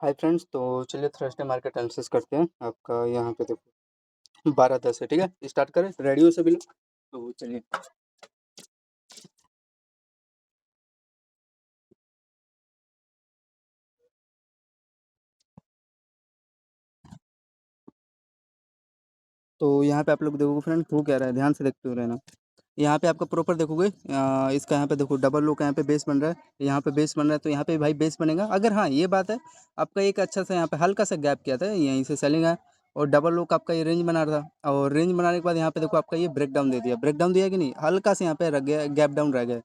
Hi friends, तो चलिए Thursday market analysis करते हैं। आपका यहाँ पे देखो 12:10 है, ठीक है। स्टार्ट करें, रेडी हो सभी लोग? तो चलिए। तो यहाँ पे आप लोग देखोगे फ्रेंड, हो क्या रहा है, ध्यान से देखते हुए रहना। यहाँ पे आपका प्रॉपर देखोगे, इसका यहाँ पे देखो डबल लो का यहाँ पे बेस बन रहा है, यहाँ पे बेस बन रहा है, तो यहाँ पे भाई बेस बनेगा। अगर हाँ ये बात है, आपका एक अच्छा सा यहाँ पे हल्का सा गैप किया था, यहीं से सेलिंग है। और डबल लो का आपका ये रेंज बना रहा था, और रेंज बनाने के बाद यहाँ पे देखो आपका ये ब्रेक डाउन दे दिया। ब्रेक डाउन दिया कि नहीं, हल्का से यहाँ पे रह गया, गैप डाउन रह गया।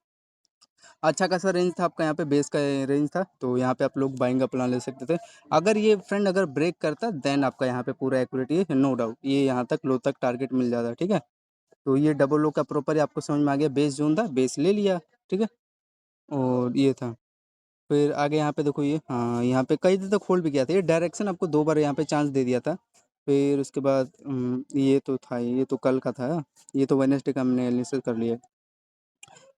अच्छा खासा रेंज था आपका, यहाँ पे बेस का रेंज था, तो यहाँ पे आप लोग बाइंग का प्लान ले सकते थे। अगर ये फ्रेंड अगर ब्रेक करता देन आपका यहाँ पे पूरा एक्यूरेट, ये नो डाउट ये यहाँ तक लो तक टारगेट मिल जाता है, ठीक है। तो ये डबल लो का प्रॉपर आपको समझ में आ गया, बेस जोन था, बेस ले लिया, ठीक है। और ये था, फिर आगे यहाँ पे देखो ये, हाँ यहाँ पे कई दिन तक होल्ड भी किया था। ये डायरेक्शन आपको 2 बार यहाँ पे चांस दे दिया था। फिर उसके बाद ये तो था, ये तो कल का था, ये तो वेडनेसडे का हमने एनालिसिस कर लिया।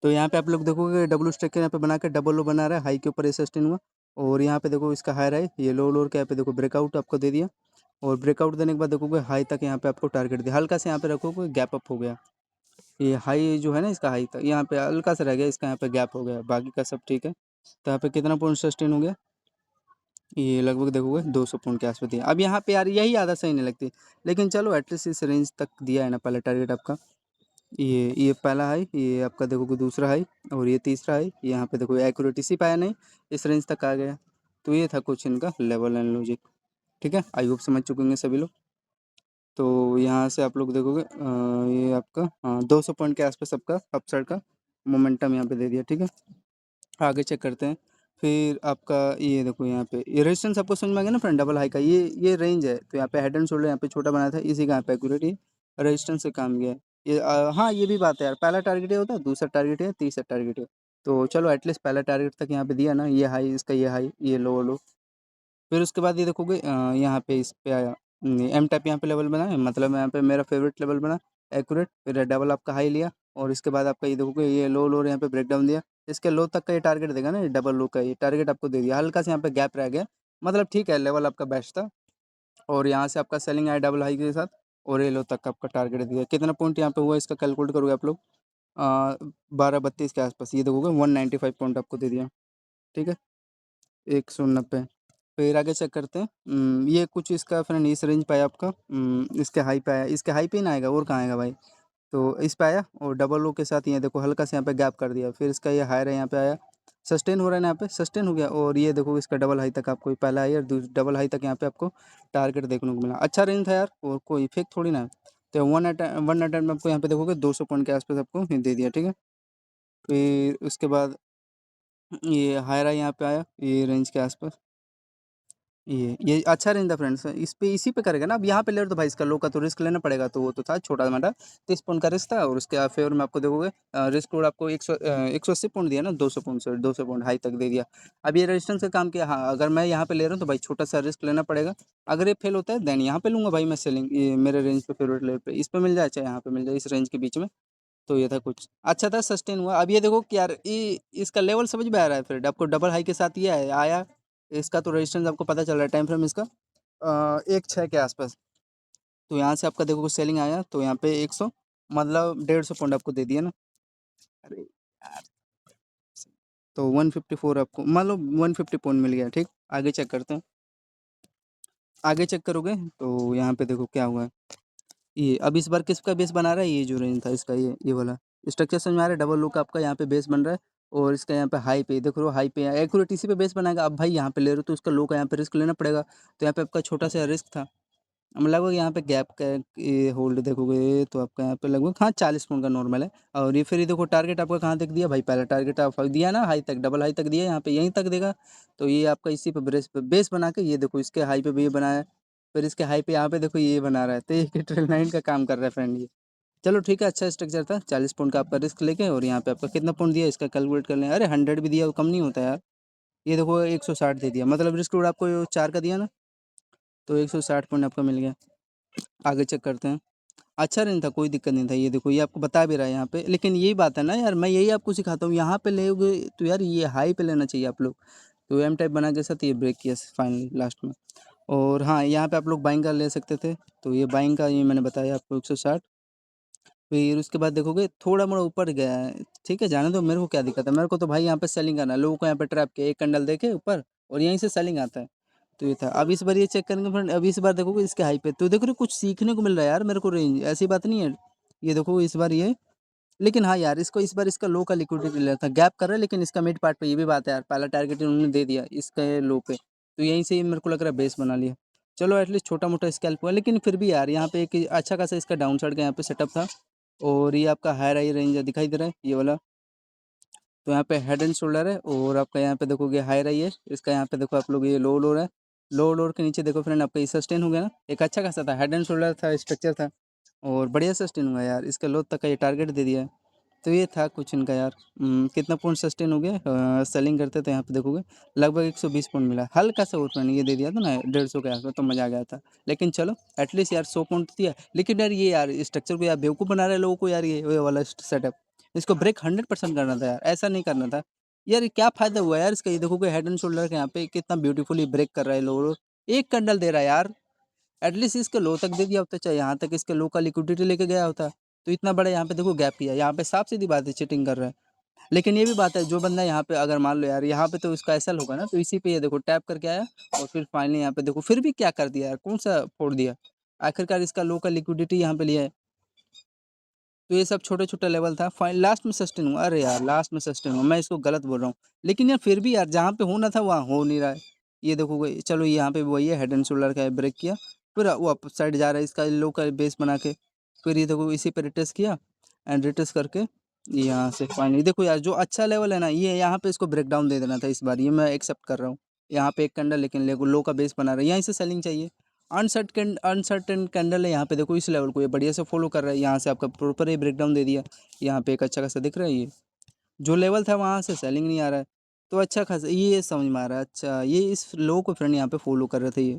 तो यहाँ पे आप लोग देखोगे डब्ल्यू स्ट्रक्चर यहाँ पे बना के डबल लो बना रहा है, हाई के ऊपर ये सस्टेन हुआ। और यहाँ पे देखो इसका हाई रहा है, ये लो लोअर के यहाँ पे देखो ब्रेकआउट आपको दे दिया। और ब्रेकआउट देने के बाद देखोगे हाई तक यहाँ पे आपको टारगेट दिया, हल्का से यहाँ पे रखोगे गैप अप हो गया। ये हाई जो है ना, इसका हाई तक यहाँ पे हल्का सा रह गया, इसका यहाँ पे गैप हो गया, बाकी का सब ठीक है। तो यहाँ पे कितना पॉइंट सस्टेन हो गया, ये लगभग देखोगे 200 पॉइंट के आसपास दिया। अब यहाँ पे यार यही आदत सही नहीं लगती, लेकिन चलो एटलीस्ट इस रेंज तक दिया है ना पहले टारगेट आपका। ये पहला हाई, ये आपका देखोगे दूसरा हाई, और ये तीसरा हाई। यहाँ पे देखो एक्यूरेसी पाया नहीं, इस रेंज तक आ गया। तो ये था कुछ इनका लेवल एंड लॉजिक, ठीक है। आई होप समझ चुके होंगे सभी लोग। तो यहाँ से आप लोग देखोगे ये आपका, हाँ 200 पॉइंट के आसपास आपका अपसाइड का मोमेंटम यहाँ पे दे दिया, ठीक है। आगे चेक करते हैं। फिर आपका ये देखो यहाँ पे ये रेजिस्टेंस आपको समझ में आ गया ना फ्रेंड, डबल हाई का ये रेंज है। तो यहाँ पे हेड एंड शोल्डर यहाँ पे छोटा बनाया था, इसी का यहाँ पे एक्यूरेट रेजिस्टेंस से काम गया है। ये हाँ ये भी बात है यार, पहला टारगेट ये होता है, दूसरा टारगेट है, तीसरा टारगेट है। तो चलो एटलीस्ट पहला टारगेट तक यहाँ पे दिया ना, ये हाई इसका, ये हाई, ये लो। फिर उसके बाद ये देखोगे यहाँ पे इस पे आया एम टाइप, यहाँ पे लेवल बना है, मतलब यहाँ पे मेरा फेवरेट लेवल बना एक्यूरेट। फिर डबल आपका हाई लिया, और इसके बाद आपका ये देखोगे ये लो यहाँ पे ब्रेक डाउन दिया। इसके लो तक का ये टारगेट देगा ना, ये डबल लो का ये टारगेट आपको दे दिया, हल्का से यहाँ पे गैप रह गया, मतलब ठीक है, लेवल आपका बेस्ट था। और यहाँ से आपका सेलिंग आया डबल हाई के साथ, और ये लो तक का आपका टारगेट दिया। कितना पॉइंट यहाँ पे हुआ इसका कैलकुलेट करोगे आप लोग, 1232 के आसपास, ये देखोगे 195 पॉइंट आपको दे दिया, ठीक है, 190। फिर आगे चेक करते हैं। ये कुछ इसका फ्रेंड इस रेंज पे आया आपका, इसके हाई पे आया, इसके हाई पे ही ना आएगा और कहाँ आएगा भाई। तो इस पे आया, और डबल ओ के साथ ये देखो हल्का से यहाँ पे गैप कर दिया। फिर इसका ये हायर है, यहाँ पे आया, सस्टेन हो रहा है ना, यहाँ पे सस्टेन हो गया। और ये देखो इसका डबल हाई तक आपको पहला हाई और डबल हाई तक यहाँ पे आपको टारगेट देखने को मिला। अच्छा रेंज था यार, और कोई फेक थोड़ी ना है। तो वन अटेम्प्ट में आपको यहाँ पे देखोगे 200 पॉइंट के आसपास आपको दे दिया, ठीक है। फिर उसके बाद ये हायर है, यहाँ पे आया ये रेंज के आसपास, ये अच्छा रेंज था फ्रेंड्स, इस पे इसी पे करेगा ना। अब यहाँ पे ले तो भाई इसका लो का तो रिस्क लेना पड़ेगा, तो वो तो था छोटा मोटा 30 पॉइंट का रिस्क था। और उसके फेवर में आपको देखोगे रिस्क रोड आपको 180 पॉइंट दिया ना, 200 पॉइंट से 200 पॉइंट हाई तक दे दिया। अब ये रेजिस्टेंस का काम किया, हाँ अगर मैं यहाँ पे ले रहा हूँ तो भाई छोटा सा रिस्क लेना पड़ेगा। अगर ये फेल होता है देन यहाँ पे लूँगा भाई मैं सेलिंग, ये मेरे रेंज पे फेवरेट लेवल पे, इस पे मिल जाए चाहे यहाँ पे मिल जाए, इस रेंज के बीच में। तो ये था कुछ अच्छा था, सस्टेन हुआ। अब ये देखो कि यार ये इसका लेवल समझ में आ रहा है, फिर आपको डबल हाई के साथ ये आया। इसका तो रेजिस्टेंस आपको पता चल रहा है, टाइम फ्रेम इसका 1:06 के आसपास। तो यहाँ से आपका देखो सेलिंग आया, तो यहाँ पे 100 मतलब 150 पॉइंट आपको दे दिया ना। अरे यार, तो 154 आपको मान लो 150 पॉइंट मिल गया, ठीक। आगे चेक करते हैं। आगे चेक करोगे तो यहाँ पे देखो क्या हुआ है। ये अब इस बार किसका बेस बना रहा है, ये जो रेंज था इसका, ये वाला स्ट्रक्चर समझ में आ रहा है। डबल लुक आपका यहाँ पे बेस बन रहा है, और इसका यहाँ पे हाई पे देख रहे हो, हाई पे एक्यूरेट इसी पे बेस बनाएगा। अब भाई यहाँ पे ले रहे हो तो उसका लो का यहाँ पे रिस्क लेना पड़ेगा। तो यहाँ पे आपका छोटा सा रिस्क था, हम लगभग यहाँ पे गैप का ये होल्ड देखोगे तो आपका यहाँ पे लगभग हाँ 40 पॉइंट का नॉर्मल है। और ये फिर ये देखो टारगेट आपका कहाँ तक दिया भाई, पहला टारगेट आप दिया ना हाई तक, डबल हाई तक दिया, यहाँ पे यहीं तक देगा। तो ये आपका इसी पे बेस बना के, ये देखो इसके हाई पे भी ये बनाया है, फिर इसके हाई पे यहाँ पे देखो ये बना रहा है, तो ये ट्रेल लाइन का काम कर रहा है फ्रेंड ये। चलो ठीक है, अच्छा स्ट्रक्चर था, 40 पॉइंट का आपका रिस्क लेके। और यहाँ पे आपका कितना पॉइंट दिया इसका कैलकुलेट कर लें, अरे 100 भी दिया वो कम नहीं होता यार। ये देखो 160 दे दिया, मतलब रिस्क आपको 4 का दिया ना, तो 160 पॉइंट आपका मिल गया। आगे चेक करते हैं। अच्छा नहीं था, कोई दिक्कत नहीं था, ये देखो ये आपको बता भी रहा है यहाँ पे। लेकिन यही बात है ना यार, मैं यही आपको सिखाता हूँ, यहाँ पे लोगे तो यार ये हाई पे लेना चाहिए आप लोग। तो एम टाइप बना के साथ ये ब्रेक किया फाइनली लास्ट में। और हाँ, यहाँ पे आप लोग बाइंग का ले सकते थे, तो ये बाइंग का ये मैंने बताया आपको 160। फिर उसके बाद देखोगे थोड़ा मोड़ा ऊपर गया है, ठीक है, जाने दो, मेरे को क्या दिक्कत है, मेरे को तो भाई यहाँ पे सेलिंग करना है, लोगों को यहाँ पे ट्रैप किया, एक कैंडल देखे ऊपर और यहीं से सेलिंग आता है। तो ये था। अब इस बार ये चेक करेंगे फ्रेंड, अब इस बार देखोगे इसके हाई पे, तो देखो रे कुछ सीखने को मिल रहा है यार मेरे को रेंज, ऐसी बात नहीं है। ये देखो इस बार ये, लेकिन हाँ यार, इसको इस बार इसका लो का लिक्विडिटी लेना था, गैप कर रहा है, लेकिन इसका मिड पार्ट पे ये भी बात है यार, पहला टारगेट उन्होंने दे दिया इसके लो पे, तो यहीं से ही मेरे को लग रहा है बेस बना लिया। चलो एटलीस्ट छोटा मोटा स्कैल्प हुआ, लेकिन फिर भी यार यहाँ पे एक अच्छा खासा इसका डाउन साइड का यहाँ पे सेटअप था। और ये आपका हायर आई रेंज दिखाई दे रहा है ये वाला, तो यहाँ पे हेड एंड शोल्डर है, और आपका यहाँ पे देखोगे हायर आई है, इसका यहाँ पे देखो आप लोग ये लो लोअर है, लो लोअर के नीचे देखो फ्रेंड आपका ये सस्टेन हो गया ना, एक अच्छा खासा था, हेड एंड शोल्डर था, स्ट्रक्चर था, और बढ़िया सस्टेन हुआ यार, इसका लो तक का ये टारगेट दे दिया है। तो ये था कुछ इनका यार। कितना पॉइंट सस्टेन हो गया, सेलिंग करते तो यहाँ पे देखोगे लगभग 120 पॉइंट मिला, हल्का सा और मैंने ये दे दिया था ना 150 के आसपास, तो मजा आ गया था। लेकिन चलो एटलीस्ट यार 100 पॉइंट दिया, लेकिन यार ये यार स्ट्रक्चर को यार बेवकूफ़ बना रहे हैं लोगों को यार, ये वाला सेटअप, इसको ब्रेक 100% करना था यार, ऐसा नहीं करना था यार। ये क्या फायदा हुआ यार इसका, ये देखोगे हेड एंड शोल्डर के यहाँ पे कितना ब्यूटीफुली ब्रेक कर रहा है लोग, एक कैंडल दे रहा है यार, एटलीस्ट इसके लो तक दे दिया होता, चाहे यहाँ तक इसके लो का लिक्विडिटी लेके गया होता, तो इतना बड़ा यहाँ पे देखो गैप किया, यहाँ पे साफ सीधी बात है चीटिंग कर रहा है। लेकिन ये भी बात है, जो बंदा यहाँ पे अगर मान लो यार यहाँ पे तो इसका एसएल होगा ना, तो इसी पे ये देखो टैप करके आया, और फिर फाइनली यहाँ पे देखो फिर भी क्या कर दिया यार, कौन सा फोड़ दिया, आखिरकार इसका लो का लिक्विडिटी यहाँ पे लिया है। तो ये सब छोटे छोटे लेवल था, फाइन लास्ट में सस्टेन हुआ, अरे यार लास्ट में सस्टेन हुआ, मैं इसको गलत बोल रहा हूँ, लेकिन यार फिर भी यार जहाँ पे होना था वहाँ हो नहीं रहा है। ये देखोगे चलो यहाँ पे वही है, हेड एंड शोल्डर का ब्रेक किया, फिर वो अप साइड जा रहा है, इसका लो का बेस बना के, फिर ये देखो इसी पे रिटेस्ट किया, एंड रिटेस्ट करके यहाँ से फाइनली देखो यार, जो अच्छा लेवल है ना, ये यहाँ पे इसको ब्रेक डाउन दे देना था इस बार, ये मैं एक्सेप्ट कर रहा हूँ। यहाँ पे एक कैंडल, लेकिन लो का बेस बना रहा है, यहीं से सेलिंग चाहिए। अनसर्टेन कैंडल है यहाँ पे, देखो इस लेवल को ये बढ़िया से फॉलो कर रहा है, यहाँ से आपका प्रॉपर ही ब्रेकडाउन दे दिया, यहाँ पे एक अच्छा खासा दिख रहा है, ये जो लेवल था वहाँ से सेलिंग नहीं आ रहा है, तो अच्छा खासा ये समझ में आ रहा है। अच्छा ये इस लो को फ्रेंड यहाँ पे फॉलो कर रहे थे,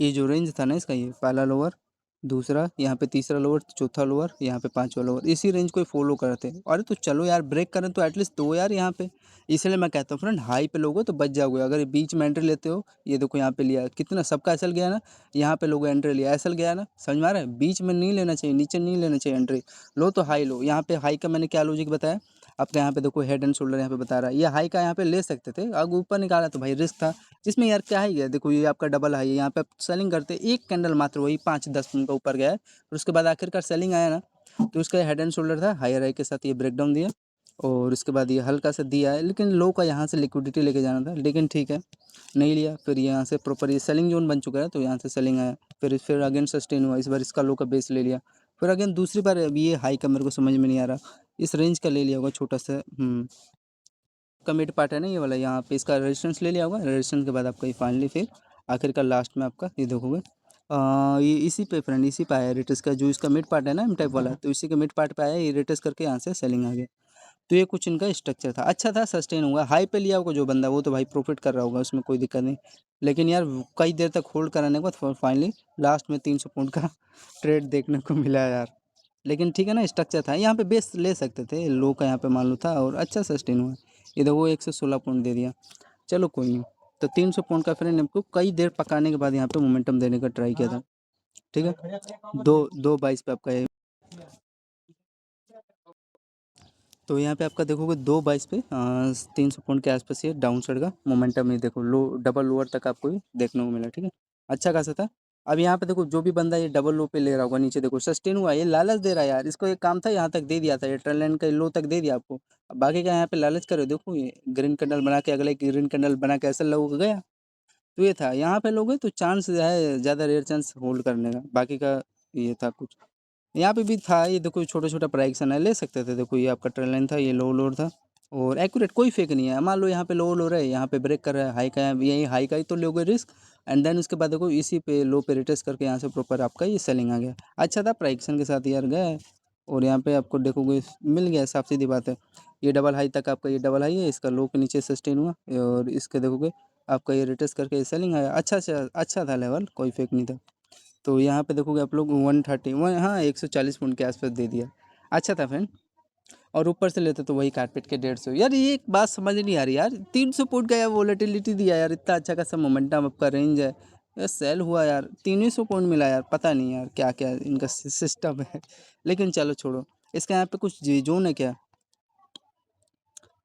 ये जो रेंज था ना इसका, ये पहला लोअर, दूसरा यहाँ पे तीसरा लोअर, चौथा लोअर, यहाँ पे पांचवा लोअर, इसी रेंज को फॉलो कर रहे थे। अरे तो चलो यार ब्रेक करें तो एटलीस्ट दो यार यहाँ पे, इसलिए मैं कहता हूँ फ्रेंड हाई पे लोगो तो बच जाओगे, अगर बीच में एंट्री लेते हो, ये देखो यहाँ पे लिया कितना सबका एसल गया ना, यहाँ पे लोगों एंट्री लिया एसल गया ना, समझ में आ रहा है, बीच में नहीं लेना चाहिए, नीचे नहीं लेना चाहिए एंट्री, लो तो हाई लो। यहाँ पे हाई का मैंने क्या लॉजिक बताया आपका, यहाँ पे देखो हेड एंड शोल्डर यहाँ पे बता रहा है, ये हाई का यहाँ पे ले सकते थे, अगर ऊपर निकाला तो भाई रिस्क था, इसमें यार क्या ही है, देखो ये आपका डबल हाई है, यहाँ पे आप सेलिंग करते एक कैंडल मात्र वही 5-10 मिनट का ऊपर गया है, फिर उसके बाद आखिरकार सेलिंग आया ना, तो उसका हेड एंड शोल्डर था, हायर हाई के साथ ये ब्रेकडाउन दिया, और उसके बाद ये हल्का सा दिया है, लेकिन लो का यहाँ से लिक्विडिटी लेके जाना था, लेकिन ठीक है नहीं लिया, फिर यहाँ से प्रॉपर ये सेलिंग जोन बन चुका है, तो यहाँ से सेलिंग आया, फिर अगेन सस्टेन हुआ, इस बार इसका लो का बेस ले लिया, फिर अगेन दूसरी बार अभी ये हाई का मेरे को समझ में नहीं आ रहा, इस रेंज का ले लिया होगा छोटा सा, का मिड पार्ट है ना ये वाला, यहाँ पे इसका रेजिस्टेंस ले लिया होगा, रेजिस्टेंस के बाद आपका ये फाइनली फिर आखिरकार लास्ट में आपका ये देखोगे ये इसी पे फ्रेंड, इसी पे आया रिटेस का, जो इसका मिड पार्ट है ना एम टाइप वाला, तो इसी के मिड पार्ट पे आया, ये रिटेस करके यहाँ से सेलिंग आ गया। तो ये कुछ इनका स्ट्रक्चर था, अच्छा था, सस्टेन हुआ, हाई पे लिया होगा जो बंदा वो तो भाई प्रॉफिट कर रहा होगा, उसमें कोई दिक्कत नहीं, लेकिन यार कई देर तक होल्ड कराने के बाद फाइनली लास्ट में 300 पॉइंट का ट्रेड देखने को मिला यार। लेकिन ठीक है ना, स्ट्रक्चर था, यहाँ पे बेस ले सकते थे, लो का यहाँ पे मान लो था, और अच्छा सस्टेन हुआ, इधर वो 116 पॉइंट दे दिया, चलो कोई नहीं। तो 300 पॉइंट का फ्रेंड हमको कई देर पकाने के बाद यहाँ पे मोमेंटम देने का ट्राई किया था, ठीक है, दो दो 22 पे आपका तो यहाँ पे आपका देखोगे 2-22 पे 300 पॉइंट के आसपास ये डाउन साइड का मोमेंटम, ये देखो लो डबल लोअर तक आपको ये देखने को मिला, ठीक है, अच्छा खासा था। अब यहाँ पे देखो जो भी बंदा ये डबल लो पे ले रहा होगा, नीचे देखो सस्टेन हुआ, ये लालच दे रहा है यार, इसको एक काम था यहाँ तक दे दिया था, ये ट्रेंड लाइन का लो तक दे दिया आपको, अब बाकी का यहाँ पे लालच करो, देखो ये ग्रीन कैंडल बना के अगले ग्रीन कैंडल बना के ऐसा लोग गया, तो ये था यहाँ पे लोगे तो चांस है ज़्यादा, रेयर चांस होल्ड करने का, बाकी का ये था कुछ, यहाँ पे भी था, ये देखो छोटा छोटा प्राइक्सन है, ले सकते थे, देखो ये आपका ट्रेंड लाइन था, ये लो लोअर था, और एक्यूरेट कोई फेक नहीं है, मान लो यहाँ पे लो लो रहा है, यहाँ पे ब्रेक कर रहा है, हाई का यही हाई का ही तो लोगे रिस्क, एंड देन उसके बाद देखो इसी पे लो पे रिटेस्ट करके यहाँ से प्रॉपर आपका ये सेलिंग आ गया, अच्छा था प्राइक्सन के साथ यार गया, और यहाँ पे आपको देखोगे मिल गया, साफ सीधी बात है, ये डबल हाई तक आपका, ये डबल हाई है, इसका लो के नीचे सस्टेन हुआ, और इसके देखोगे आपका ये रिटेस्ट करके सेलिंग आया, अच्छा था लेवल, कोई फेक नहीं था। तो यहाँ पे देखोगे आप लोग 130 हाँ 140 पॉइंट के आसपास दे दिया, अच्छा था फ्रेंड। और ऊपर से लेते तो वही कारपेट के 150। यार ये एक बात समझ नहीं आ रही यार, 300 पॉइंट का यार वोलेटिलिटी दिया यार, इतना अच्छा खासा मोमेंटम आपका रेंज है, यार सेल हुआ यार 300 पॉइंट मिला यार, पता नहीं यार क्या क्या इनका सिस्टम है। लेकिन चलो छोड़ो, इसका यहाँ पे कुछ जोन है क्या?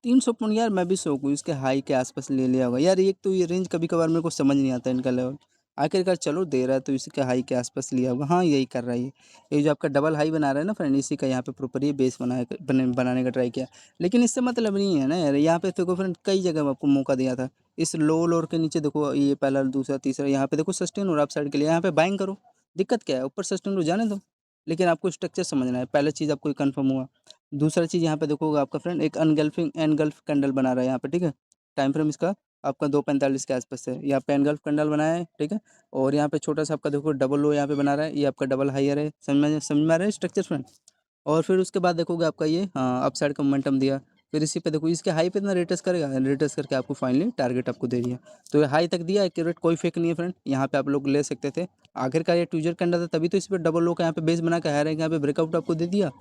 300 पॉइंट यार, मैं भी शौक हूँ इसके हाई के आसपास ले लिया होगा यार। एक तो ये रेंज कभी कभार मेरे को समझ नहीं आता इनका लेवल, आखिरकार चलो दे रहा है तो इसके हाई के आसपास लिया होगा। हाँ यही कर रहा है ये जो आपका डबल हाई बना रहा है ना फ्रेंड, इसी का यहाँ पे प्रॉपर ये बेस बनाने का ट्राई किया। लेकिन इससे मतलब नहीं है ना यार, यहाँ पे देखो फ्रेंड कई जगह आपको मौका दिया था, इस लो लोअर के नीचे देखो, ये पहला दूसरा तीसरा, यहाँ पे देखो सस्टेन और अप साइड के लिए यहाँ पे बाइंग करो, दिक्कत क्या है, ऊपर सस्टेन हो जाने दो। लेकिन आपको स्ट्रक्चर समझना है, पहला चीज़ आपको कंफर्म हुआ। दूसरा चीज़ यहाँ पे देखोगे आपका फ्रेंड एक अनगल्फिंग एनगल्फ कैंडल बना रहा है यहाँ पे, ठीक है। टाइम फ्रेम इसका आपका 2:45 के आसपास है, यहाँ पे एनगल्फ कैंडल बनाया है, ठीक है। और यहाँ पे छोटा सा आपका देखो डबल लो यहाँ पे बना रहा है, ये आपका डबल हायर है, समझ में आ रहा है स्ट्रक्चर फ्रेंड। और फिर उसके बाद देखोगे आपका ये अप साइड का मोमेंटम दिया, फिर इसी पे देखो इसके हाई पे इतना रेटस करेगा, रेटस करके आपको फाइनली टारगेट आपको दे दिया। तो ये हाई तक दिया, एक्यूरेट कोई फेक नहीं है फ्रेंड, यहाँ पे आप लोग ले सकते थे। आखिरकार ये ट्यूजर कैंडल था, तभी तो इस पर डबल लो का यहाँ पे बेस बना के हायर है, यहाँ पे ब्रेकआउट आपको दे दिया।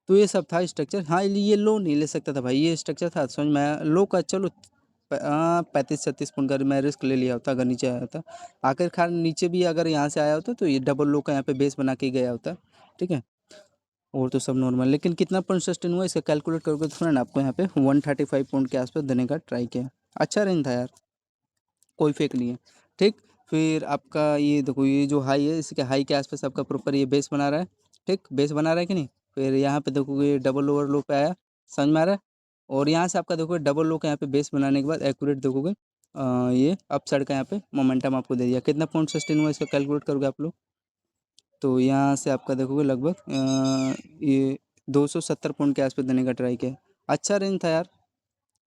तो ये सब था स्ट्रक्चर। हाँ ये लो नहीं ले सकता था भाई, ये स्ट्रक्चर था समझ में आया लो का। चलो 35-36 पॉइंट का मैं रिस्क ले लिया होता अगर नीचे आया होता। आखिरकार नीचे भी अगर यहाँ से आया होता तो ये डबल लो का यहाँ पे बेस बना के गया होता, ठीक है। और तो सब नॉर्मल, लेकिन कितना पॉइंट सस्टेन हुआ इसका कैलकुलेट करोगे तो फ्रेंड आपको यहाँ पे 135 पॉइंट के आसपास देने का ट्राई किया। अच्छा रेंज था यार, कोई फेक नहीं है, ठीक। फिर आपका ये देखो ये जो हाई है, इसके हाई के आसपास आपका प्रॉपर ये बेस बना रहा है, ठीक, बेस बना रहा है कि नहीं। फिर यहाँ पे देखोगे डबल ओवर लो पे आया, समझ में आ रहा है। और यहाँ से आपका देखोगे डबल लो का यहाँ पे बेस बनाने के बाद एक्यूरेट देखोगे ये अप साइड का यहाँ पे मोमेंटम आपको दे दिया। कितना पॉइंट सस्टेन हुआ इसका कैलकुलेट करोगे आप लोग, तो यहाँ से आपका देखोगे लगभग ये 270 पॉइंट के आसपास देने का ट्राई किया। अच्छा रेंज था यार।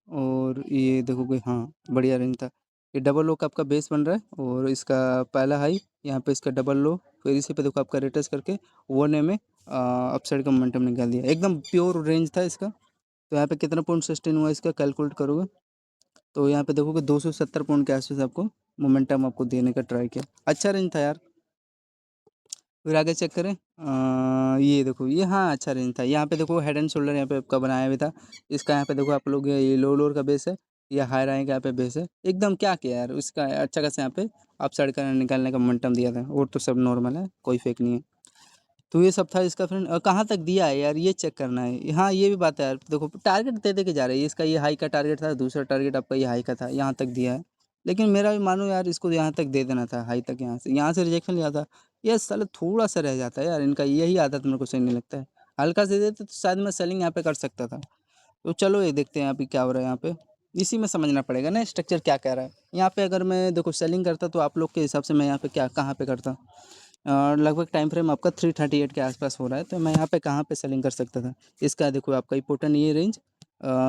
और ये देखोगे हाँ बढ़िया रेंज था। ये डबल लो का आपका बेस बन रहा है, और इसका पहला हाई यहाँ पे इसका डबल लो, फिर इसी पे देखो आपका रिटर्स करके 1 में अपसाइड का मोमेंटम निकाल दिया, एकदम प्योर रेंज था इसका। तो यहाँ पे कितना पॉइंट सस्टेन हुआ इसका कैलकुलेट करोगे, तो यहाँ पे देखोगे 270 पॉइंट के आसपास आपको मोमेंटम आपको देने का ट्राई किया। अच्छा रेंज था यार। फिर आगे चेक करें ये देखो ये हाँ अच्छा रेंज था। यहाँ पे देखो हेड एंड शोल्डर यहाँ पे आपका बनाया हुआ था, इसका यहाँ पे देखो आप लोग ये लो लोअर का बेस है, या हायर आई का यहाँ पे बेस है, एकदम क्या किया यार उसका अच्छा खासा यहाँ पे आप साइड का निकालने का मोमेंटम दिया था। और तो सब नॉर्मल है, कोई फेक नहीं है। तो ये सब था इसका फ्रेंड। कहाँ तक दिया है यार ये चेक करना है। हाँ ये भी बात है यार, देखो टारगेट दे के जा रहे हैं, इसका ये हाई का टारगेट था, दूसरा टारगेट आपका ये हाई का था, यहाँ तक दिया है। लेकिन मेरा भी मानो यार इसको यहाँ तक दे देना था, हाई तक, यहाँ से रिजेक्शन लिया था। ये साला थोड़ा सा रह जाता है यार, इनका यही आदत मेरे को सही नहीं लगता है। हल्का से दे देते तो शायद मैं सेलिंग यहाँ पे कर सकता था। तो चलो ये देखते हैं अभी क्या हो रहा है यहाँ पे, इसी में समझना पड़ेगा ना स्ट्रक्चर क्या कह रहा है। यहाँ पे अगर मैं देखो सेलिंग करता तो आप लोग के हिसाब से मैं यहाँ पे क्या कहाँ पे करता। लगभग टाइम फ्रेम आपका 338 के आसपास हो रहा है, तो मैं यहाँ पे कहाँ पे सेलिंग कर सकता था। इसका देखो आपका इंपॉर्टेंट ये रेंज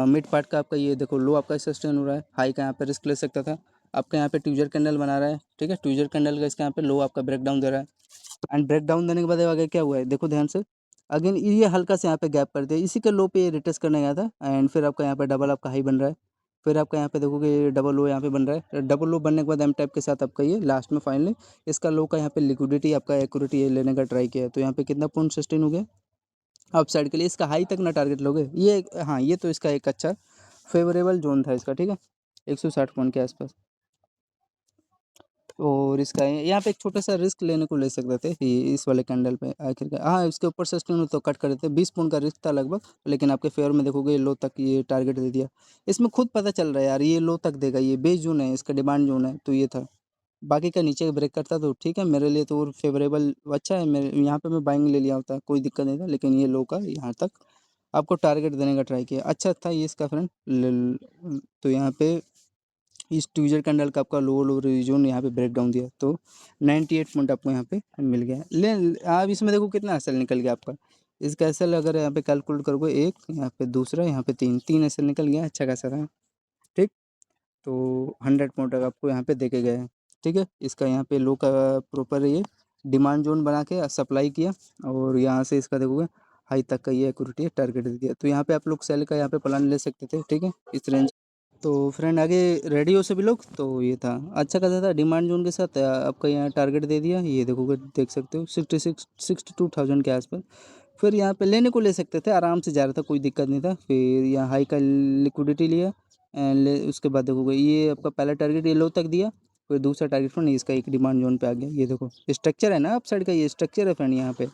मिड पार्ट का आपका ये देखो लो आपका सस्टेन हो रहा है, हाई का यहाँ पे रिस्क ले सकता था। आपका यहाँ पे ट्यूजर कैंडल बना रहा है, ठीक है, ट्यूजर कैंडल का इसका यहाँ पे लो आपका ब्रेक डाउन दे रहा है। एंड ब्रेक डाउन देने के बाद आगे क्या हुआ है देखो ध्यान से, अगेन ये हल्का से यहाँ पे गैप कर दिया, इसी के लो पे ये रिटेस्ट करने गया था, एंड फिर आपका यहाँ पे डबल आपका हाई बन रहा है। फिर आपका यहाँ पे देखोगे ये डबल लो यहाँ पे बन रहा है, डबल लो बनने के बाद एम टाइप के साथ आपका ये लास्ट में फाइनली इसका लो का यहाँ पे लिक्विडिटी आपका एक्यूरेटी ये लेने का ट्राई किया है। तो यहाँ पे कितना पॉइंट सस्टेन हो गया अप साइड के लिए, इसका हाई तक ना टारगेट लोगे ये। हाँ ये तो इसका एक अच्छा फेवरेबल जोन था इसका, ठीक है, 160 पॉइंट के आसपास। और इसका यहाँ पे एक छोटा सा रिस्क लेने को ले सकते थे ये इस वाले कैंडल पे आखिर हाँ इसके ऊपर सस्टेन तो कट कर देते, 20 पॉइंट का रिस्क था लगभग। लेकिन आपके फेवर में देखोगे लो तक ये टारगेट दे दिया। इसमें खुद पता चल रहा है यार ये लो तक देगा, ये बेस जोन है, इसका डिमांड जोन है, तो ये था। बाकी का नीचे ब्रेक करता तो ठीक है मेरे लिए, तो और फेवरेबल अच्छा है मेरे यहाँ पे मैं बाइंग ले लिया होता, कोई दिक्कत नहीं था। लेकिन ये लो का यहाँ तक आपको टारगेट देने का ट्राई किया, अच्छा था ये इसका फ्रेंड। तो यहाँ पे इस ट्यूजर कैंडल का आपका लोअर लोअर जोन यहाँ पे ब्रेक डाउन दिया, तो 98 पॉइंट आपको यहाँ पे मिल गया। ले आप इसमें देखो कितना एसएल निकल गया आपका। इसका एसएल अगर यहाँ पे कैलकुलेट करोगे, एक यहाँ पे दूसरा यहाँ पे तीन तीन एसएल निकल गया, अच्छा खासा था, ठीक। तो 100 पॉइंट तक आपको यहाँ पे देके गए हैं, ठीक है। इसका यहाँ पे लो का प्रॉपर ये डिमांड जोन बना के सप्लाई किया, और यहाँ से इसका देखोगे हाई तक का ये एक्यूरेटी टारगेट दे दिया। तो यहाँ पे आप लोग सेल का यहाँ पे प्लान ले सकते थे, ठीक है, इस रेंज। तो फ्रेंड आगे रेडी हो सभी लोग, तो ये था अच्छा खासा था डिमांड जोन के साथ आपका यहाँ टारगेट दे दिया, ये देखोगे देख सकते हो 66 62,000 के आसपास। फिर यहाँ पे लेने को ले सकते थे, आराम से जा रहा था, कोई दिक्कत नहीं था। फिर यहाँ हाई का लिक्विडिटी लिया एंड उसके बाद देखोगे ये आपका पहला टारगेट ये लो तक दिया। फिर दूसरा टारगेट फ्रेंड इसका एक डिमांड जोन पे आ गया। ये देखो स्ट्रक्चर है ना अप साइड का, ये स्ट्रक्चर है फ्रेंड। यहाँ पे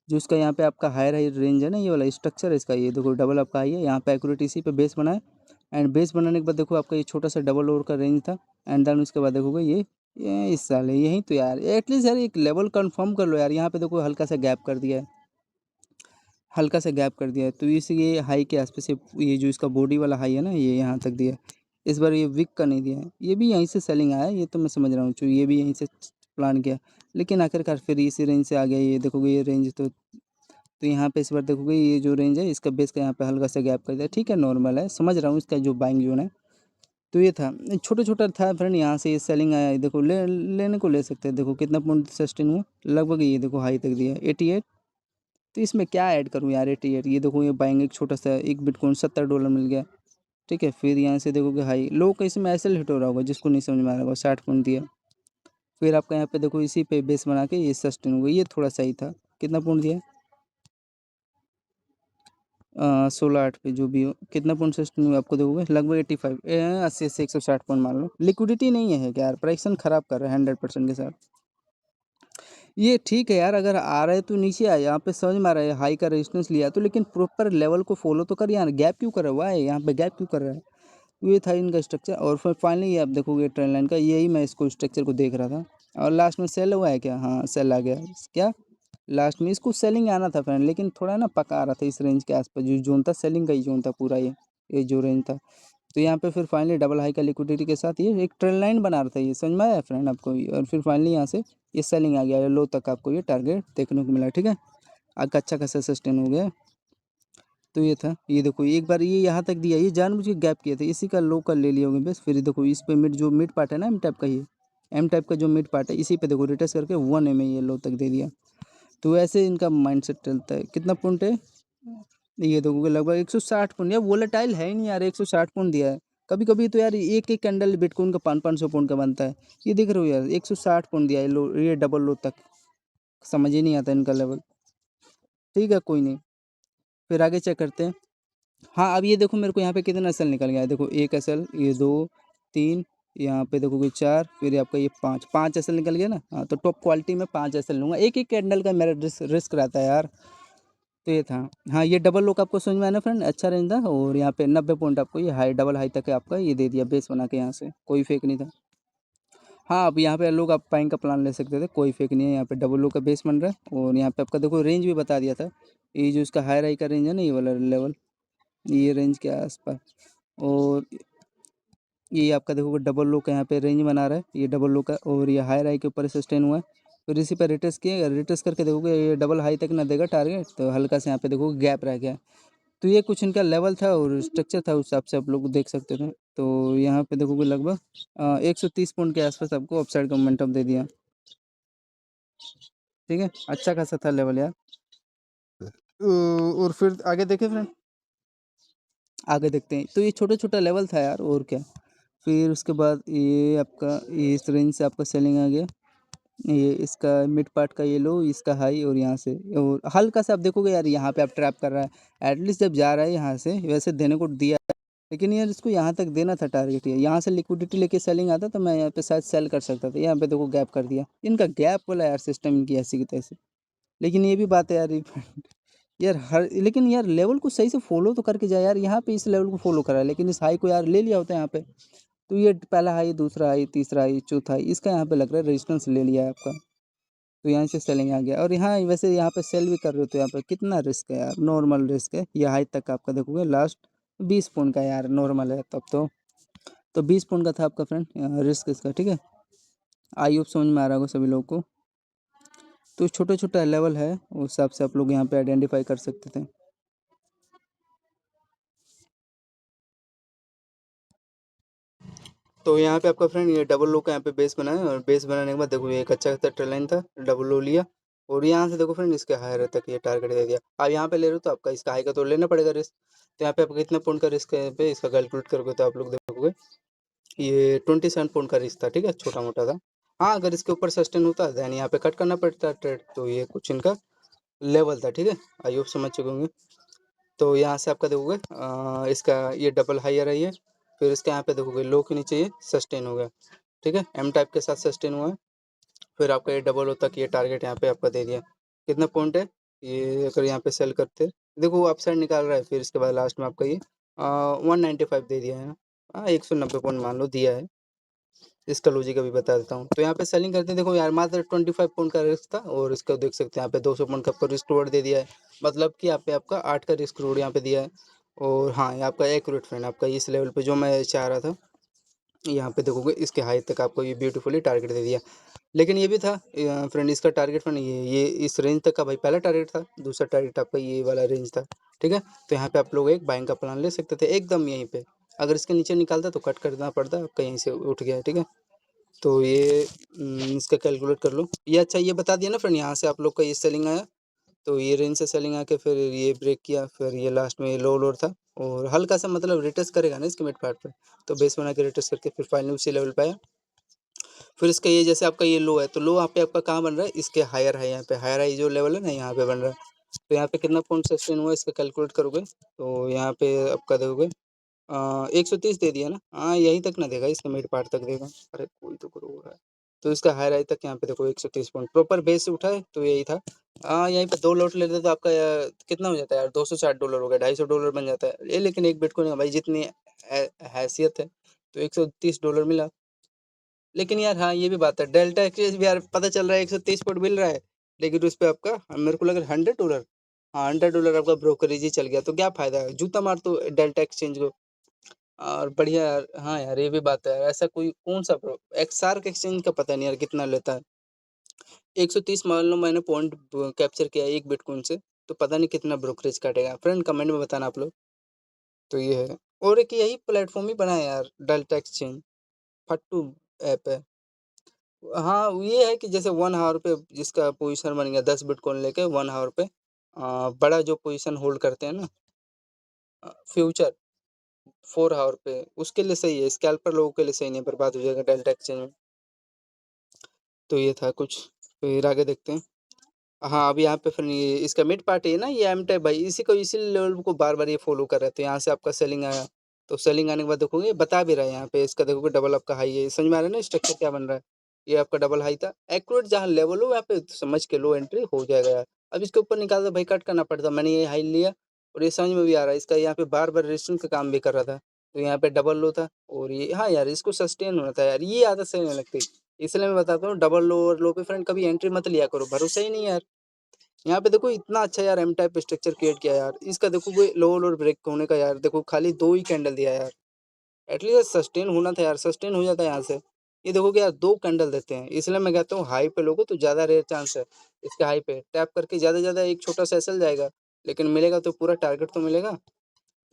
जो इसका यहाँ पे आपका हायर हाई रेंज है ना, ये वाला स्ट्रक्चर है इसका। ये देखो डबल आपका हाई है, यहाँ पे एक्यूरेट इसी पे बेस बना है। एंड बेस बनाने के बाद देखो आपका ये छोटा सा डबल ओवर का रेंज था। एंड देन उसके बाद देखोगे ये इस साल है यहीं तो यार, एटलीस्ट यार एक लेवल कंफर्म कर लो यार। यहाँ पे देखो हल्का सा गैप कर दिया है, हल्का सा गैप कर दिया है, तो इस ये हाई के आसपास ये जो इसका बॉडी वाला हाई है ना, ये यहाँ तक दिया है। इस बार ये विक का नहीं दिया है, ये भी यहीं से सेलिंग आया है, ये तो मैं समझ रहा हूँ, जो ये भी यहीं से प्लान किया। लेकिन आखिरकार फिर इसी रेंज से आ गया। ये देखोगे ये रेंज तो यहाँ पे इस बार देखोगे ये जो रेंज है इसका बेस का यहाँ पे हल्का सा गैप कर दिया। ठीक है, नॉर्मल है, समझ रहा हूँ इसका जो बाइंग जोन है। तो ये था छोटा छोटा था फ्रेंड, यहाँ से ये सेलिंग आया। ये देखो लेने को ले सकते हैं। देखो कितना पॉइंट सस्टेन हुआ लगभग, ये देखो हाई तक दिया 88। तो इसमें क्या ऐड करूँ यार 88। ये देखो ये बाइंग एक छोटा सा एक बिटकॉइन $70 मिल गया। ठीक है, फिर यहाँ से देखोगे हाई लो का इसमें ऐसे हिट हो रहा होगा, जिसको नहीं समझ में आ रहा होगा 60 पॉइंट दिया। फिर आपका यहाँ पे देखो इसी पे बेस बना के ये सस्टेन हो गया, ये थोड़ा सही था। कितना पॉइंट दिया 16-8 पे जो भी हो, कितना पॉइंट सस्टेन हुआ आपको देखोगे लगभग 85 80 से 160 पॉइंट मान लो। लिक्विडिटी नहीं है क्या यार, प्राइसन खराब कर रहा है 100% के साथ। ये ठीक है यार, अगर आ रहा है तो नीचे आए, यहाँ पे समझ में आ रहा है हाई का रेजिस्टेंस लिया तो, लेकिन प्रॉपर लेवल को फॉलो तो कर यार। गैप क्यों कर रहा हुआ है यहाँ पे, गैप क्यों कर रहा है। ये था इनका स्ट्रक्चर। और फिर फाइनली आप देखोगे ट्रेंड लाइन का, यही मैं इसको स्ट्रक्चर को देख रहा था। और लास्ट में सेल हुआ है क्या, हाँ सेल आ गया क्या लास्ट में। इसको सेलिंग आना था फ्रेंड, लेकिन थोड़ा ना पका आ रहा था इस रेंज के आसपास। जो जोन था सेलिंग का ही जोन था पूरा, ये जो रेंज था। तो यहाँ पे फिर फाइनली डबल हाई का लिक्विडिटी के साथ ये एक ट्रेंड लाइन बना रहा था, ये समझ में आया फ्रेंड आपको। और फिर फाइनली यहाँ से ये सेलिंग आ गया, लो तक आपको ये टारगेट देखने को मिला। ठीक है, आगे अच्छा खासा सस्टेन हो गया। तो ये था, ये देखो एक बार ये यहाँ तक दिया, ये जानबूझ के गैप किया था, इसी का लो कर ले लिया होगा बस। फिर देखो इस पे मिड जो मिड पार्ट है ना एम टाइप का, ये एम टाइप का जो मिड पार्ट है, इसी पे देखो रिटर्स करके 1 में ये लो तक दे दिया। तो ऐसे इनका माइंडसेट चलता है। कितना पॉइंट है ये देखोगे लगभग 160 पॉइंट। यार वोलेटाइल है ही नहीं यार, 160 पॉइंट दिया है। कभी कभी तो यार एक एक कैंडल बिटकॉइन का 500 पॉइंट का बनता है। ये देख रहे हो यार 160 पॉइंट दिया है लो, ये डबल लो तक। समझ ही नहीं आता इनका लेवल। ठीक है कोई नहीं, फिर आगे चेक करते हैं। हाँ अब ये देखो मेरे को यहाँ पे कितना एसएल निकल गया है। देखो एक एसएल, ये दो, तीन, यहाँ पे देखोगे चार, फिर आपका ये पाँच, पाँच एसएल निकल गया ना। हाँ तो टॉप क्वालिटी में 5 एसएल लूँगा। एक एक कैंडल का मेरा रिस्क रहता है यार। तो ये था। हाँ ये डबल लो का आपको समझ में आया ना फ्रेंड, अच्छा रेंज था। और यहाँ पे 90 पॉइंट आपको ये हाई डबल हाई तक है आपका ये दे दिया बेस बना के, यहाँ से कोई फेक नहीं था। हाँ अब यहाँ पे लोग आप बाइंग का प्लान ले सकते थे, कोई फेक नहीं है। यहाँ पे डबल लो का बेस बन रहा है। और यहाँ पे आपका देखो रेंज भी बता दिया था, ये जो इसका हाई हाई का रेंज है ना, ये वाला लेवल, ये रेंज के आसपास। और ये आपका देखोगे डबल लो का यहाँ पे रेंज बना रहा है, ये डबल लो का। और ये हाई हाई के ऊपर सस्टेन हुआ है। फिर इसी पर रिटेस्ट किए, रिटेस्ट करके देखोगे ये डबल हाई तक ना देगा टारगेट, तो हल्का से यहाँ पे देखोगे गैप रह गया। तो ये कुछ इनका लेवल था और स्ट्रक्चर था, उस हिसाब से आप लोग देख सकते थे। तो यहाँ पे देखोगे लगभग 130 पॉइंट के आसपास आपको अपसाइड का मोमेंटम दे दिया। ठीक है, अच्छा खासा था लेवल यार। और फिर आगे देखे फ्रेंड, आगे देखते हैं। तो ये छोटा छोटा लेवल था यार, और क्या। फिर उसके बाद ये आपका इस रेंज से आपका सेलिंग आ गया। ये इसका मिड पार्ट का ये लो, इसका हाई, और यहाँ से और हल्का सा आप देखोगे यार यहाँ पे आप ट्रैप कर रहा है। एटलीस्ट जब जा रहा है यहाँ से, वैसे देने को दिया है, लेकिन यार इसको यहाँ तक देना था टारगेट। ये यहाँ से लिक्विडिटी लेके सेलिंग आता तो मैं यहाँ पे शायद सेल कर सकता था। यहाँ पे देखो गैप कर दिया, इनका गैप वाला यार सिस्टम इनकी ऐसी की तैसी। लेकिन ये भी बात है यार यार हर, लेकिन यार लेवल को सही से फॉलो तो करके जाए यार। यहाँ पे इस लेवल को फॉलो करा है, लेकिन इस हाई को यार ले लिया होता है यहाँ पे। तो ये पहला हाई, दूसरा हाई, तीसरा हाई, चौथा हाई, इसका यहाँ पे लग रहा है रेजिस्टेंस ले लिया है आपका। तो यहाँ से सेलिंग आ गया। और यहाँ वैसे यहाँ पे सेल भी कर रहे हो तो यहाँ पे कितना रिस्क है यार, नॉर्मल रिस्क है। ये हाई तक आपका देखोगे लास्ट 20 पॉइंट का यार नॉर्मल है तब तो 20 पॉइंट का था आपका फ्रेंड रिस्क इसका। ठीक है, आई होप समझ में आ रहा होगा सभी लोगों को। तो छोटा छोटा लेवल है, उस हिसाब से आप लोग यहाँ पे आइडेंटिफाई कर सकते थे। तो यहाँ पे आपका फ्रेंड ये डबल लो का यहाँ पे बेस बना है। और बेस बनाने के बाद देखो ये एक अच्छा खासा ट्रेल लाइन था, डबल लो लिया। और यहाँ से देखो फ्रेंड इसके हायर तक ये टारगेट दे दिया। आप यहाँ पे ले रहे हो तो आपका इसका हाई का तो लेना पड़ेगा रिस्क। तो यहाँ पे आपका कितना पॉइंट का रिस्क है पे इसका कैलकुलेट करोगे तो आप लोग देखोगे ये 27 पॉइंट का रिस्क था। ठीक है, छोटा मोटा था। हाँ अगर इसके ऊपर सस्टेन होता देन यहाँ पे कट करना पड़ता ट्रेड। तो ये कुछ इनका लेवल था, ठीक है? आई होप समझ चुके होंगे। तो यहाँ से आपका देखोगे इसका ये डबल हाई आ रही है, फिर इसके यहाँ पे देखोगे लो के नीचे ये सस्टेन हो गया, ठीक है? एम टाइप के साथ सस्टेन हुआ है, फिर आपका ये डबल होता कि ये टारगेट यहाँ पे आपका दे दिया। कितना पॉइंट है? ये अगर यहाँ पे सेल करते देखो वो अपसाइड निकाल रहा है, फिर इसके बाद लास्ट में आपका ये 195 दे दिया है ना, 190 पॉइंट मान लो दिया है। इसका लॉजिक अभी बता देता हूँ। तो यहाँ पे सेलिंग करते हैं, देखो यार मात्र 25 पॉइंट का रिस्क था और इसका देख सकते हैं यहाँ पे 200 पॉइंट का रिस्क रिवॉर्ड दे दिया है, मतलब कि यहाँ पे आपका 8 का रिस्क रिवॉर्ड यहाँ पे दिया है। और हाँ, ये आपका एक्यूरेट फ्रेंड आपका इस लेवल पे जो मैं चाह रहा था, यहाँ पे देखोगे इसके हाई तक आपको ये ब्यूटीफुली टारगेट दे दिया। लेकिन ये भी था फ्रेंड, इसका टारगेट फ्रेंड ये इस रेंज तक का भाई पहला टारगेट था, दूसरा टारगेट आपका ये वाला रेंज था, ठीक है? तो यहाँ पे आप लोग एक बाइंग का प्लान ले सकते थे एकदम यहीं पे। अगर इसके नीचे निकालता तो कट करना पड़ता, आपका यहीं से उठ गया, ठीक है? तो ये इसका कैलकुलेट कर लो। ये अच्छा ये बता दिया ना फ्रेंड, यहाँ से आप लोग का ये सेलिंग आया, तो ये रेंज से सेलिंग आके फिर ये ब्रेक किया, फिर ये लास्ट में ये लो लोड था और हल्का सा मतलब रिटेस्ट करेगा ना इसके मिड पार्ट पे, तो बेस बना के रिटेस्ट करके फिर फाइनली उसी लेवल पे आया। फिर इसका ये जैसे आपका ये लो है, तो लो यहाँ पे आपका कहाँ बन रहा है? इसके हायर है, यहाँ पे हायर हाई जो लेवल है ना यहाँ पे बन रहा है। तो यहाँ पे कितना पॉइंट सस्टेन हुआ इसका कैलकुलेट करोगे तो यहाँ पे आपका देखोगे 130 दे दिया ना, हाँ यहीं तक ना देगा, इसका मिड पार्ट तक देगा। अरे कोई तो करो रहा है। तो इसका हायर हाई तक यहाँ पे देखो 130 पॉइंट प्रॉपर बेस से उठा है, तो यही था। हाँ यहीं पे 2 लॉट लेते तो आपका कितना हो जाता है यार? $260 हो गया, $250 बन जाता है ये। लेकिन एक बिटकॉइन का भाई जितनी हैसियत है, तो $130 मिला। लेकिन यार हाँ ये भी बात है, डेल्टा एक्सचेंज भी यार पता चल रहा है 130 पॉइंट मिल रहा है, लेकिन उस पे आपका मेरे को लगा $100। हाँ $100 आपका ब्रोकरेज ही चल गया, तो क्या फायदा है? जूता मार तो डेल्टा एक्सचेंज को। और बढ़िया यार, हाँ यार ये भी बात है यार, ऐसा कोई कौन सा ब्रो एक्सार्क एक्सचेंज का पता नहीं यार कितना लेता है। 130 मान लो मैंने पॉइंट कैप्चर किया एक बिटकॉइन से, तो पता नहीं कितना ब्रोकरेज काटेगा। फ्रेंड कमेंट में बताना आप लोग। तो ये है, और एक यही प्लेटफॉर्म ही बना है यार डेल्टा एक्सचेंज, फट्टू ऐप है। हाँ, ये है कि जैसे 1 हावर पे जिसका पोजीशन बन गया 10 बिटकॉइन लेके 1 हावर पे बड़ा जो पोजीशन होल्ड करते हैं ना फ्यूचर 4 हावर पे, उसके लिए सही है, स्कैल्पर लोगों के लिए सही नहीं है, बर्बाद हो जाएगा डेल्टा एक्सचेंज में। तो ये था कुछ, फिर आगे देखते हैं। हाँ, अब यहाँ पे फिर ये इसका मिड पार्ट है ना, ये एम टाइप भाई, इसी को इसी लेवल को बार-बार ये फॉलो कर रहे थे। यहाँ से आपका सेलिंग आया, तो सेलिंग आने के बाद देखोगे बता भी रहा है यहाँ पे, इसका देखोगे डबल आपका हाई है। समझ में आ रहा है ना स्ट्रक्चर क्या बन रहा है? ये आपका डबल हाई था, एक्यूरेट जहाँ लेवल हो वहाँ पे समझ के लो एंट्री हो जाएगा यार। अब इसके ऊपर निकाल दो भाई, कट करना पड़ता। मैंने ये हाई लिया और ये समझ में भी आ रहा है, इसका यहाँ पे बार-बार रेजिस्टेंस का काम भी कर रहा था। तो यहाँ पे डबल लो था और ये हाँ यार, इसको सस्टेन होना था यार, ये आदत सही नहीं लगती। इसलिए मैं बताता हूँ डबल लो और लो पे फ्रेंड कभी एंट्री मत लिया करो, भरोसा ही नहीं है यार। यहाँ पे देखो इतना अच्छा यार एम टाइप स्ट्रक्चर क्रिएट किया यार, इसका देखो कोई लोअर और ब्रेक होने का यार, देखो खाली 2 ही कैंडल दिया यार। एटलीस्ट सस्टेन होना था यार, सस्टेन हो जाता है यहाँ से। ये देखोगे यार 2 कैंडल देते हैं, इसलिए मैं कहता हूँ हाई पे लोगो तो ज़्यादा रेयर चांस है। इसके हाई पे टैप करके ज़्यादा से ज़्यादा एक छोटा सा एसएल जाएगा, लेकिन मिलेगा तो पूरा टारगेट तो मिलेगा।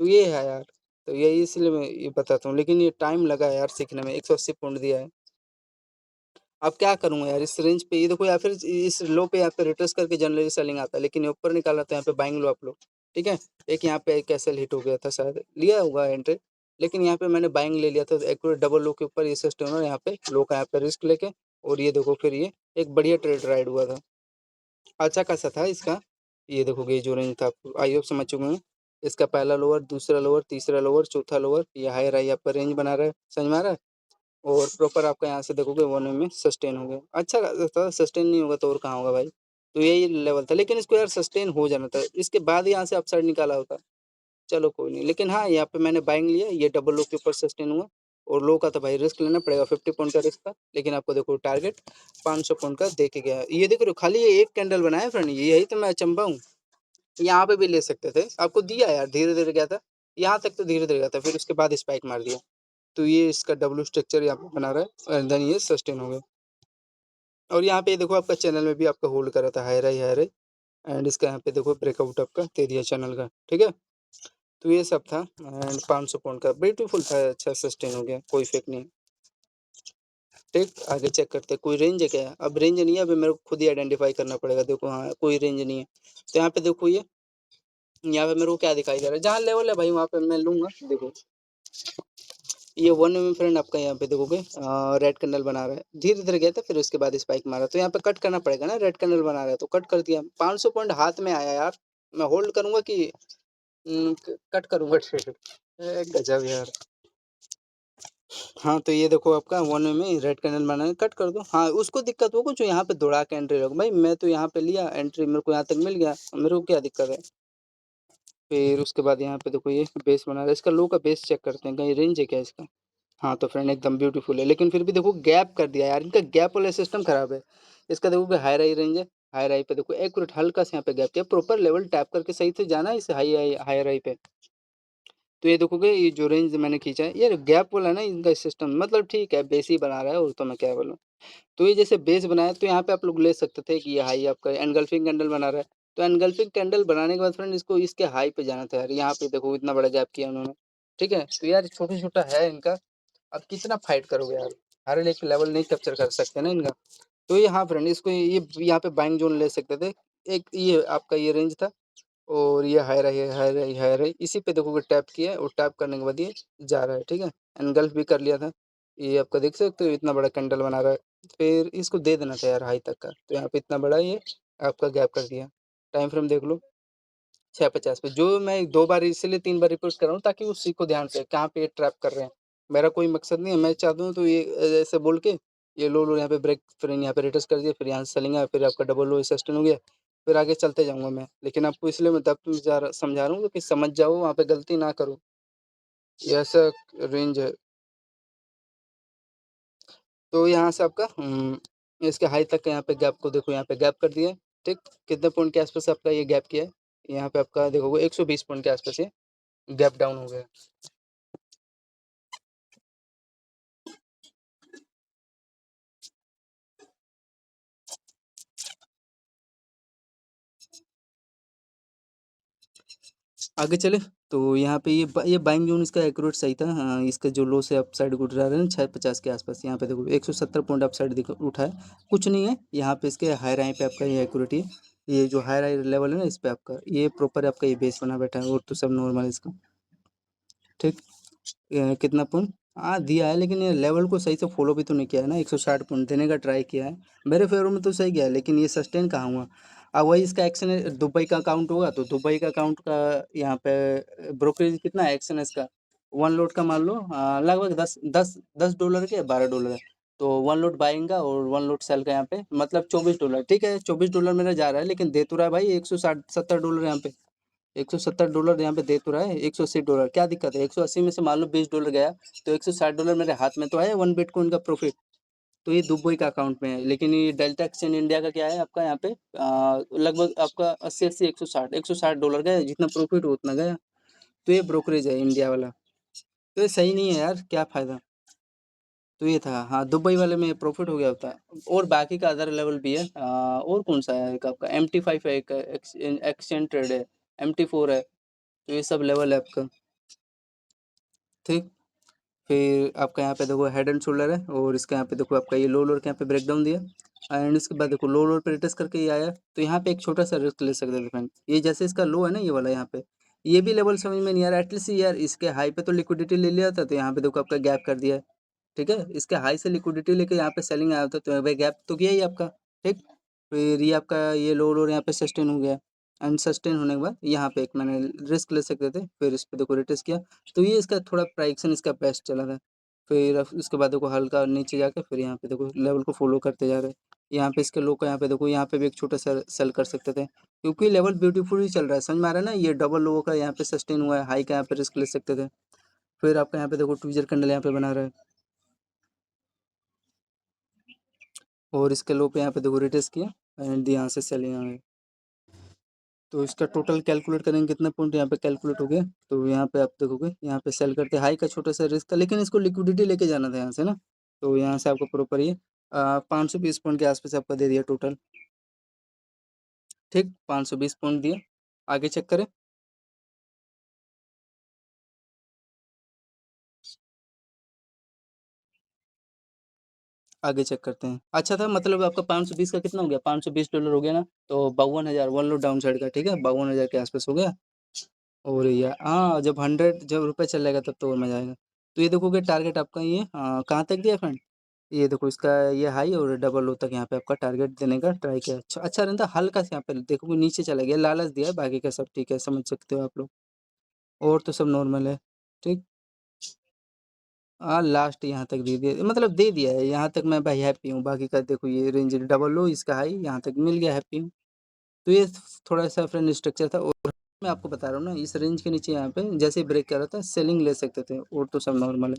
तो ये है यार, तो यही इसलिए मैं ये बताता हूँ, लेकिन ये टाइम लगा है यार सीखने में, 180 पॉइंट दिया है। अब क्या करूँगा यार इस रेंज पे, ये देखो या फिर इस लो पे यहाँ पे रिट्रेस करके जनरली सेलिंग आता है, लेकिन ये ऊपर निकाला तो यहाँ पे बाइंग लो आप लोग, ठीक है? एक यहाँ पे एक एसएल हिट हो गया था शायद, लिया होगा एंट्री, लेकिन यहाँ पे मैंने बाइंग ले लिया था एक्यूरेट डबल लो के ऊपर, ये सिस्टम है यहाँ पे लो का यहाँ पे रिस्क लेके, और ये देखो फिर ये एक बढ़िया ट्रेड राइड हुआ था, अच्छा खासा था इसका। ये देखोगे ये जो रेंज था, आई होप समझ चुके हैं। इसका पहला लोअर, दूसरा लोअर, तीसरा लोअर, चौथा लोअर, ये हाई राई आपका रेंज बना रहा है, समझ में आ रहा है? और प्रॉपर आपका यहाँ से देखोगे 1 में सस्टेन हो गया। अच्छा खासा था, सस्टेन नहीं होगा तो और कहाँ होगा भाई? तो यही लेवल था, लेकिन इसको यार सस्टेन हो जाना था, इसके बाद यहाँ से अपसाइड निकाला होता। चलो कोई नहीं, लेकिन हाँ, यहाँ पे मैंने बाइंग लिया, ये डबल लो के ऊपर सस्टेन हुआ और लो का तो भाई रिस्क लेना पड़ेगा, 50 पॉइंट का रिस्क था, लेकिन आपको देखो टारगेट 500 पॉइंट का दे के गया है। ये देख रहे हो खाली ये एक कैंडल बनाया है फ्रेंड, यही तो मैं अचंभा हूँ। यहाँ पे भी ले सकते थे, आपको दिया यार, धीरे-धीरे गया था, यहाँ तक तो धीरे-धीरे गया था, फिर उसके बाद स्पाइक मार दिया। तो ये इसका डब्ल्यू स्ट्रक्चर यहाँ पे बना रहा है एंड देन ये सस्टेन हो गया। और यहाँ पे देखो आपका चैनल में भी आपका होल्ड कर रहा था हाई राई एंड इसका यहाँ पे देखो ब्रेकआउट आपका दे दिया चैनल का, ठीक है? तो ये सब था एंड 500 पॉइंट का ब्यूटीफुल था, अच्छा सस्टेन हो गया, कोई फेक नहीं। ठीक, आगे चेक करते हैं कोई रेंज है क्या? अब रेंज नहीं है, अभी मेरे को खुद ही आइडेंटिफाई करना पड़ेगा। देखो हाँ, कोई रेंज नहीं है। तो यहाँ पे देखो ये, यहाँ पे मेरे को क्या दिखाई दे रहा है, जहाँ लेवल है भाई वहाँ पे मैं लूंगा। देखो ये 1 में फ्रेंड आपका यहाँ पे देखोगे रेड कैंडल बना रहा है, धीरे-धीरे गया था फिर उसके बाद स्पाइक मारा, तो यहाँ पे कट करना पड़ेगा ना, रेड कैंडल बना रहा है तो कट कर दिया। 500 पॉइंट हाथ में आया यार, मैं होल्ड करूँगा कि कट करूँगा ट्रेड? गजब यार। हाँ, तो ये देखो आपका 1 में रेड कैंडल बना है, कट कर दो। हाँ, उसको दिक्कत होगा जो यहाँ पे दौड़ा के एंट्री लोगे, भाई मैं तो यहाँ पे लिया एंट्री, मेरे को यहाँ तक मिल गया, मेरे को क्या दिक्कत है। फिर उसके बाद यहाँ पे देखो ये बेस बना रहा है, इसका लो का बेस चेक करते हैं, कहीं रेंज है क्या इसका? हाँ, तो फ्रेंड एकदम ब्यूटीफुल है, लेकिन फिर भी देखो गैप कर दिया यार, इनका गैप वाला सिस्टम खराब है। इसका देखो कि हाई राई रेंज है, हाई राई पे देखो एक्यूरेट हल्का सा यहाँ पे गैप किया, प्रॉपर लेवल टैप करके सही से जाना है इस हाई राई पे। तो ये देखोगे ये जो रेंज मैंने खींचा है, ये गैप वाला है ना इनका सिस्टम, मतलब ठीक है बेस ही बना रहा है और तो मैं क्या बोलूँ। तो ये जैसे बेस बनाया तो यहाँ पे आप लोग ले सकते थे कि ये हाई आपका एनगल्फिंग कैंडल बना रहा है, तो एनगल्फिंग कैंडल बनाने के बाद फ्रेंड इसको इसके हाई पे जाना था यार, यहाँ पे देखो इतना बड़ा गैप किया उन्होंने। ठीक है, तो यार छोटा-छोटा है इनका, अब कितना फाइट करोगे यार, हर एक लेवल नहीं कैप्चर कर सकते ना इनका। तो ये हाँ फ्रेंड इसको ये यहाँ पे बाइंग ज़ोन ले सकते थे। एक ये आपका ये रेंज था और ये हाई रही है, हाई रही, हाई रही, इसी पे देखोगे टैप किया है और टैप करने के बाद ये जा रहा है, ठीक है? एनगल्फ भी कर लिया था। ये आपका देख सकते हो इतना बड़ा कैंडल बना रहा है। फिर इसको दे देना था यार हाई तक का, तो यहाँ पे इतना बड़ा ये आपका गैप कर दिया। टाइम फ्रेम देख लो। 650 पे, जो मैं 2 बार इसलिए 3 बार रिपीट कर रहा हूँ ताकि उसी को ध्यान से कहाँ पे ये ट्रैप कर रहे हैं। मेरा कोई मकसद नहीं है, मैं चाहता हूँ तो ये ऐसे बोल के ये लो यहाँ पे ब्रेक, फिर यहाँ पे रिटर्स कर दिया, फिर यहाँ से सेलिंग आया, फिर आपका डबल लो सस्टेन हो गया, फिर आगे चलते जाऊँगा मैं। लेकिन आपको इसलिए मैं तब समझा रहा हूँ कि समझ जाओ, वहाँ पे गलती ना करो। ये ऐसा रेंज है। तो यहाँ से आपका इसके हाई तक का यहाँ पे गैप को देखो, यहाँ पे गैप कर दिया है, ठीक? कितने पॉइंट के आसपास आपका ये गैप किया है? यहाँ पे आपका देखोगे 120 पॉइंट के आसपास ये गैप डाउन हो गया है। आगे चले तो यहाँ पे ये बाइंग जोन इसका एक्यूरेट सही था। हाँ, इसका जो लो से अप साइड उठ रहा है ना 650 के आसपास, यहाँ पे देखो 170 पॉइंट अप साइड देखो उठा है, कुछ नहीं है यहाँ पे। इसके हाई राई पे आपका ये एक्यूरेट है, ये जो हाई राई लेवल है ना इस पे आपका ये प्रॉपर आपका ये बेस बना बैठा है, और तो सब नॉर्मल है इसका। ठीक, कितना पॉइंट हाँ दिया है, लेकिन ये लेवल को सही से फॉलो भी तो नहीं किया है ना। 160 पॉइंट देने का ट्राई किया है, मेरे फेवर में तो सही गया है, लेकिन ये सस्टेन कहाँ हुआ। अब वही इसका एक्शन है, दुबई का अकाउंट होगा तो दुबई का अकाउंट का यहाँ पे ब्रोकरेज कितना है एक्शन है इसका, 1 लोट का मान लो लगभग 10 10 10 डॉलर के 12 डॉलर है। तो 1 लोट बाइंग का और 1 लोट सेल का यहाँ पे मतलब 24 डॉलर, ठीक है 24 डॉलर मेरा जा रहा है, लेकिन दे तो रहा है भाई 160 70 डॉलर यहाँ पे। 170 डॉलर यहाँ पे दे तो रहा है, 180 डॉलर क्या दिक्कत है, 180 में से मान लो 20 डॉलर गया, तो 160 डॉलर मेरे हाथ में तो आया 1 बिटकॉइन का प्रॉफिट। तो ये दुबई का अकाउंट में है, लेकिन ये डेल्टा एक्सचेंज इंडिया का क्या है आपका यहाँ पे लगभग आपका 80 80 160 डॉलर गया, जितना प्रॉफिट हो उतना गया। तो ये ब्रोकरेज है इंडिया वाला, तो ये सही नहीं है यार, क्या फायदा। तो ये था हाँ, दुबई वाले में प्रॉफिट हो गया होता है। और बाकी का अदर लेवल भी है, और कौन सा है एक आपका MT5 है, एक एक्सचेंज ट्रेड है, MT4 है, तो ये सब लेवल है आपका। ठीक, फिर आपका यहाँ पे देखो हेड एंड शोल्डर है, और इसका यहाँ पे देखो आपका ये लो लोअर का यहाँ पे ब्रेक डाउन दिया, एंड इसके बाद देखो लो लोअर पे रिटेस्ट करके ये आया, तो यहाँ पे एक छोटा सा रिस्क ले सकते थे फ्रेंड। ये जैसे इसका लो है ना ये वाला यहाँ पे, ये भी लेवल समझ में नहीं आ रहा, एटलीस्ट यार इसके हाई पे तो लिक्विडिटी ले लिया था, तो यहाँ पे देखो आपका गैप कर दिया है। ठीक है, इसके हाई से लिक्विडिटी लेके यहाँ पे सेलिंग आया होता तो भाई गैप तो किया ही आपका। ठीक, फिर ये आपका ये लो लोअर यहाँ पे सस्टेन हो गया, एंड सस्टेन होने के बाद यहाँ पे एक मैंने रिस्क ले सकते थे, फिर इस पे देखो रिटेस्ट किया, तो ये इसका थोड़ा प्राइक्शन इसका बेस्ट चला था। फिर उसके बाद देखो हल्का नीचे जाके फिर यहाँ पे देखो लेवल को फॉलो करते जा रहे हैं। यहाँ पे इसके लो का यहाँ पे देखो यहाँ पे भी एक छोटा सा सेल कर सकते थे, क्योंकि लेवल ब्यूटीफुल ही चल रहा है, समझ में आ रहा है ना। ये डबल लो का यहाँ पे सस्टेन हुआ है, हाई का यहाँ पे रिस्क ले सकते थे। फिर आपका यहाँ पे देखो ट्विजर कैंडल यहाँ पे बना रहा है, और इसके लो पे यहाँ पे देखो रिटेस्ट किया, एंड यहाँ से सेलिंग आ गई। तो इसका टोटल कैलकुलेट करेंगे कितना पॉइंट यहाँ पे कैलकुलेट हो गया, तो यहाँ पे आप देखोगे यहाँ पे सेल करते हाई का छोटा सा रिस्क था, लेकिन इसको लिक्विडिटी लेके जाना था यहाँ से ना। तो यहाँ से आपको प्रॉपर ये 520 पॉइंट के आसपास आपका दे दिया टोटल। ठीक, 520 पॉइंट दिया। आगे चेक करें, आगे चेक करते हैं। अच्छा था, मतलब आपका 520 का कितना हो गया, 520 डॉलर हो गया ना, तो 52,000 1 लोड डाउन साइड का, ठीक है 52,000 के आसपास हो गया। और ये हाँ, जब 100 जब रुपये चलेगा तब तो और मजा आएगा। तो ये देखोगे टारगेट आपका ये कहाँ तक दिया फ्रेंड, ये देखो इसका ये हाई और डबल लो तक यहाँ पे आपका टारगेट देने का ट्राई किया। अच्छा अच्छा रहता, हल्का सा यहाँ पे देखोगे नीचे चला गया, लालच दिया है, बाकी का सब ठीक है, समझ सकते हो आप लोग, और तो सब नॉर्मल है। ठीक, हाँ लास्ट यहाँ तक दे दिया, मतलब दे दिया है यहाँ तक, मैं भाई हैप्पी हूँ। बाकी का देखो ये रेंज डबल लो, इसका हाई यहाँ तक मिल गया, हैप्पी हूँ। तो ये थोड़ा सा फ्रेंड स्ट्रक्चर था, और मैं आपको बता रहा हूँ ना, इस रेंज के नीचे यहाँ पे जैसे ही ब्रेक कर रहा था सेलिंग ले सकते थे, और तो सब नॉर्मल है।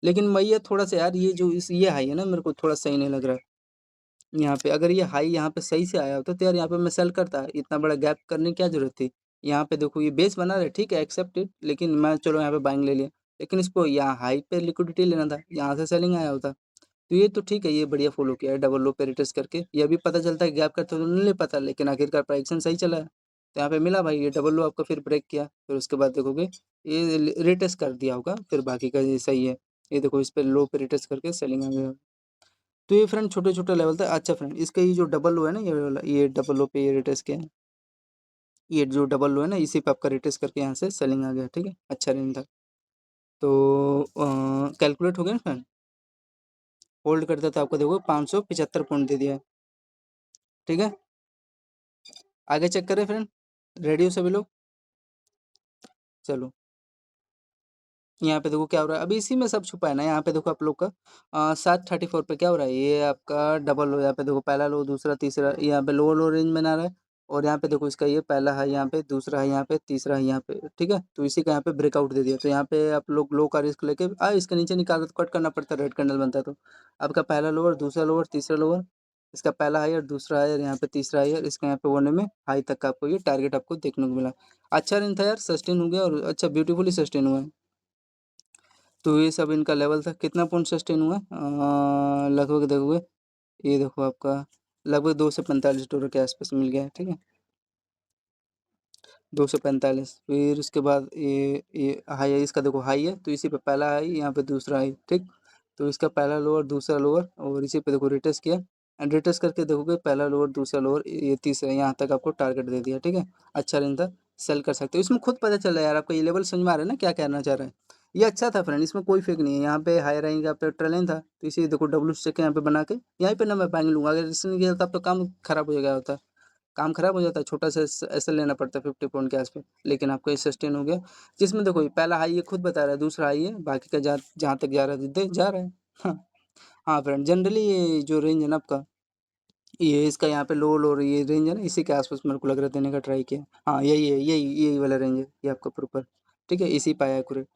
लेकिन मैं ये थोड़ा सा यार, ये जो इस ये हाई है ना, मेरे को थोड़ा सही नहीं लग रहा है यहाँ पे। अगर ये हाई यहाँ पे सही से आया होता तो यार यहाँ पे मैं सेल करता, इतना बड़ा गैप करने की क्या जरूरत थी। यहाँ पे देखो ये बेस बना रहे, ठीक है एक्सेप्टेड, लेकिन मैं चलो यहाँ पे बाइंग ले लिया, लेकिन इसको यहाँ हाई पे लिक्विडिटी लेना था, यहाँ से सेलिंग आया होता। तो ये तो ठीक है, ये बढ़िया फॉलो किया है डबल लो पे रिटेस्ट करके। ये भी पता चलता है गैप करते तो नहीं ले पाता, लेकिन आखिरकार प्राइसिंग सही चला है, तो यहाँ पे मिला भाई, ये डबल लो आपका फिर ब्रेक किया, फिर उसके बाद देखोगे ये रिटेस्ट कर दिया होगा, फिर बाकी का ये सही है। ये देखो इस पे लो पे रिटेस्ट करके सेलिंग आ गया। तो ये फ्रेंड छोटे छोटे लेवल था। अच्छा फ्रेंड, इसका ये जो डबल लो है ना, ये वाला, ये डबल लो पे ये रिटेस्ट किया है, ये जो डबल लो है ना, इसी पे आपका रिटेस्ट करके यहाँ से सेलिंग आ गया, ठीक है, अच्छा रेंज था। तो कैलकुलेट हो गया ना फ्रेंड, होल्ड करता था आपको देखो 575 पॉइंट दे दिया है, ठीक है। आगे चेक करें फ्रेंड, रेडी हो सभी लोग, चलो यहाँ पे देखो क्या हो रहा है, अभी इसी में सब छुपा है ना। यहाँ पे देखो आप लोग का 734 पे क्या हो रहा है, ये आपका डबल लो, यहाँ पे देखो पहला लो दूसरा तीसरा, यहाँ पे लो रेंज में ना रहा है, और यहाँ पे देखो इसका ये पहला है, यहाँ पे दूसरा है, यहाँ पे तीसरा है, यहाँ पे ठीक है। तो इसी का यहाँ पे ब्रेकआउट दे दिया, तो यहाँ पे आप लोग लो का रिस्क लेके इसके नीचे निकाल तो कट करना पड़ता है, रेड कैंडल बनता है। तो आपका पहला लोअर दूसरा लोअर तीसरा लोअर, इसका पहला हायर दूसरा हायर, यहाँ पे तीसरा हायर, इसका यहाँ पे वन में हाई तक का आपको ये टारगेट आपको देखने को मिला। अच्छा रेंज था यार, सस्टेन हो गया, और अच्छा ब्यूटीफुली सस्टेन हुआ है। तो ये सब इनका लेवल था, कितना पॉइंट सस्टेन हुआ लगभग देखोगे, ये देखो आपका लगभग 245 डॉलर के आसपास मिल गया है, ठीक है 245। फिर उसके बाद ये हाई है, इसका देखो हाई है, तो इसी पे पहला हाई यहाँ पे दूसरा हाई, ठीक। तो इसका पहला लोअर दूसरा लोअर, और इसी पे देखो रिटेस्ट किया, एंड रिटेस्ट करके देखोगे पहला लोअर दूसरा लोअर ये तीसरा, यहाँ तक आपको टारगेट दे दिया, ठीक है। अच्छा रेंज था, सेल कर सकते हो, इसमें खुद पता चल रहा है यार आपको, ये लेवल समझ में आ रहा है ना क्या कहना चाह रहा है। ये अच्छा था फ्रेंड, इसमें कोई फेक नहीं है। यहाँ पे हाई रैंक यहाँ पे ट्रेलिंग था, तो इसी देखो डब्ल्यू चेक यहाँ पे बना के यहीं पे ना मैं बाइंग लूंगा, अगर इसने किया था तो काम खराब हो गया होता, काम खराब हो जाता है, छोटा सा ऐसे लेना पड़ता है 50 पॉइंट के आसपास, लेकिन आपको ये सस्टेन हो गया। जिसमें देखो ये पहला हाई ये खुद बता रहा है, दूसरा हाई है, बाकी का जहाँ तक जा रहा है जा रहा है। हाँ हाँ फ्रेंड, जनरली ये जो रेंज है ना आपका, ये इसका यहाँ पे लो लो ये रेंज है ना, इसी के आसपास मेरे को लग रहा है देने का ट्राई किया। हाँ यही है, यही वाला रेंज है ये आपका प्रॉपर, ठीक है, इसी पाया एक्यूरेट।